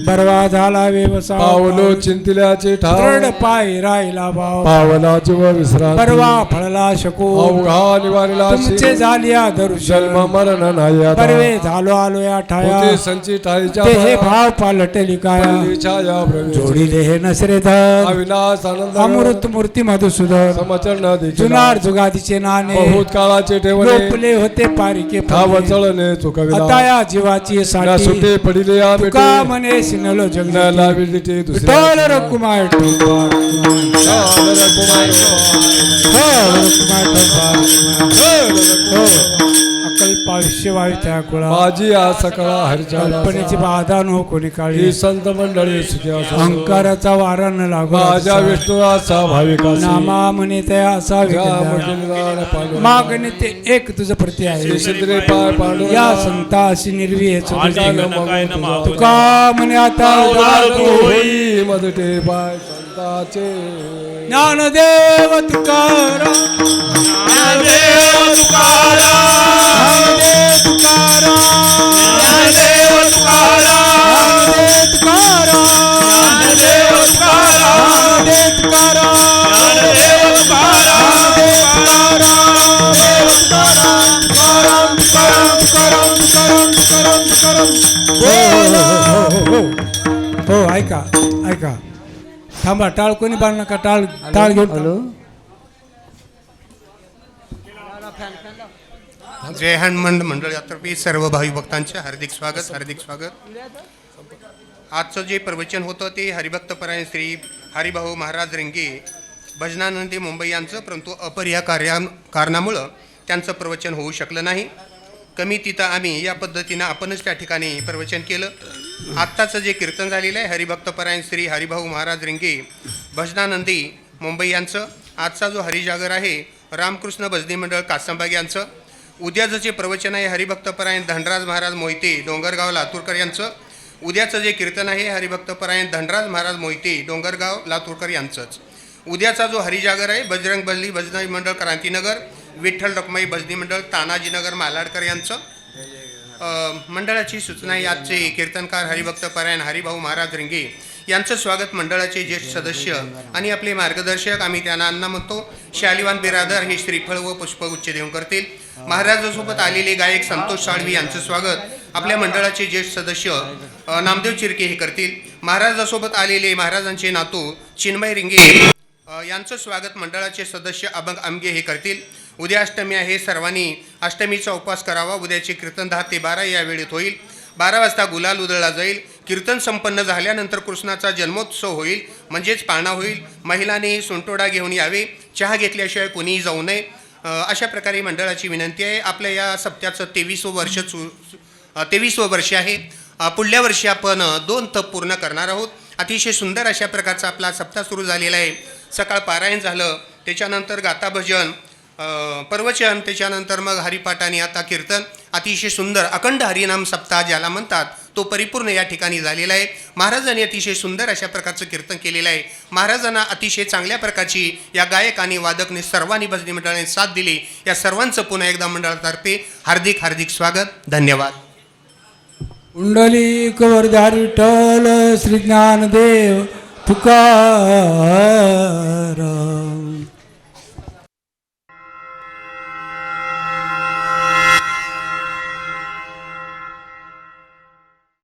बरवा झाला व्यवसाय पावलो चिंतिल्याचे ठाव दृढ पाय राहिला भाव पावला जीव विश्रांती परवा फळला शकू अवघा निवारिला तुमचे झालिया जन्म दर्शन मरण नाही आता. परवे झालो आलो या ठाया होते संची ठाईच्या ते हे भाव पालटली काया पहिली छाया प्रवेश. जोडीले हे नसरे धर अविनाश आनंद अमृत मूर्ती मधुसूदन समचरण दीक्षिणा. जुनार जुगादीचे नाणे बहुत काळाचे ठेवले लोपले होते पारिके ठाव चळणे चुकविला आता या जीवाची ना साठी सुटे पडिले या बेटे तुका म्हणे सिनलो जग न लाविली ते दुसरे विठ्ठल रकुमार ठोंबार. हो अकल्प आयुष्य वायू त्या कुळा माझी आ सकळा हरच्या कल्पनेची बाधा नो कोणी काळी ही संत मंडळी सुखी असो. अहंकाराचा वारा न लागू माझ्या विष्णुराचा भाविका नामा म्हणे त्या असावे मागणे ते एक तुझं प्रती आहे शिंद्रे पाय पांडू या संता अशी निर्वी तुका म्हणे आता उदार तू होई. मदटे पाय संताचे ज्ञानदेव तुकाराम ज्ञानदेव तुकाराम ज्ञानदेव तुकाराम ज्ञानदेव तुकाराम ज्ञानदेव तुकाराम ज्ञानदेव तुकाराम ज्ञानदेव तुकाराम ज्ञानदेव तुकाराम तुकाराम तुकाराम तुकाराम तुकाराम तुकाराम तुकाराम हो ऐका ऐका थांबा टाळ कोणी बांध नका टाळ टाळ घेऊन जय हनुमान मंडळातर्फे सर्व भावी भक्तांचे हार्दिक स्वागत. आजचं जे प्रवचन होतं ते हरिभक्तपरायण श्री हरिभाऊ महाराज रेंगे भजनानंदी मुंबई यांचं, परंतु अपरिहार्य कारणामुळं त्यांचं प्रवचन होऊ शकलं नाही. कमी तिथं आम्ही या पद्धतीनं आपणच त्या ठिकाणी प्रवचन केलं. आत्ताचं जे कीर्तन झालेलं आहे हरिभक्तपरायण श्री हरिभाऊ महाराज रिंगे भजनानंदी मुंबई यांचं. आजचा जो हरिजागर आहे रामकृष्ण भजनी मंडळ कासंबाग यांचं. उद्याचं जे प्रवचन आहे हरिभक्तपरायण धनराज महाराज मोहिते डोंगरगाव लातूरकर यांचं. उद्याचं जे कीर्तन आहे हरिभक्तपरायण धनराज महाराज मोहिते डोंगरगाव लातूरकर यांचंच. उद्याचा जो हरिजागर आहे बजरंग बली भजनी मंडळ क्रांतीनगर विठ्ठल रखमाई भजनी मंडळ तानाजीनगर मालाडकर यांचं. मंडळाची सूचना आहे. आजचे कीर्तनकार हरिभक्तपरायण हरिभाऊ महाराज रिंगे यांचं स्वागत मंडळाचे ज्येष्ठ सदस्य आणि आपले मार्गदर्शक आम्ही त्यांना अण्णा म्हणतो शालिवान बिरादर हे श्रीफळ व पुष्पगुच्छ देऊन करतील. महाराजांसोबत आलेले गायक संतोष साळवी यांचं स्वागत आपल्या मंडळाचे ज्येष्ठ सदस्य नामदेव चिरके हे करतील. महाराजांसोबत आलेले महाराजांचे नातू चिन्मय रिंगे यांचं स्वागत मंडळाचे सदस्य अभंग आमगे हे करतील. उद्या अष्टमी आहे. सर्वांनी अष्टमीचा उपवास करावा. उद्याचे कीर्तन 10 ते 12 या वेळेत होईल. 12 वाजता गुलाल उधळला जाईल. कीर्तन संपन्न झाल्यानंतर कृष्णाचा जन्मोत्सव होईल म्हणजेच पाळणा होईल. महिलांनी सुंटोडा घेऊन यावे. चहा घेतल्याशिवाय कोणीही जाऊ नये. अशा प्रकारे मंडळाची विनंती आहे. आपल्या या सप्त्याचं 23वं वर्ष आहे. पुढल्या वर्षी आपण 2 तप पूर्ण करणार आहोत. अतिशय सुंदर अशा प्रकारचा आपला सप्ताह सुरू झालेला आहे. सकाळ पारायण झालं, त्याच्यानंतर गाथा भजन, प्रवचन, त्याच्यानंतर मग हरिपाठ आणि आता कीर्तन. अतिशय सुंदर अखंड हरिनाम सप्ताह ज्याला म्हणतात तो परिपूर्ण या ठिकाणी झालेला आहे. महाराजांनी अतिशय सुंदर अशा प्रकारचं कीर्तन केलेलं आहे. महाराजांना अतिशय चांगल्या प्रकारची या गायक आणि वादकने सर्वांनी भजनी मंडळाने साथ दिली. या सर्वांचं पुन्हा एकदा मंडळातर्फे हार्दिक हार्दिक स्वागत. धन्यवाद. कुंडलिक वरदारी विठ्ठल श्री ज्ञानदेव तुकाराम.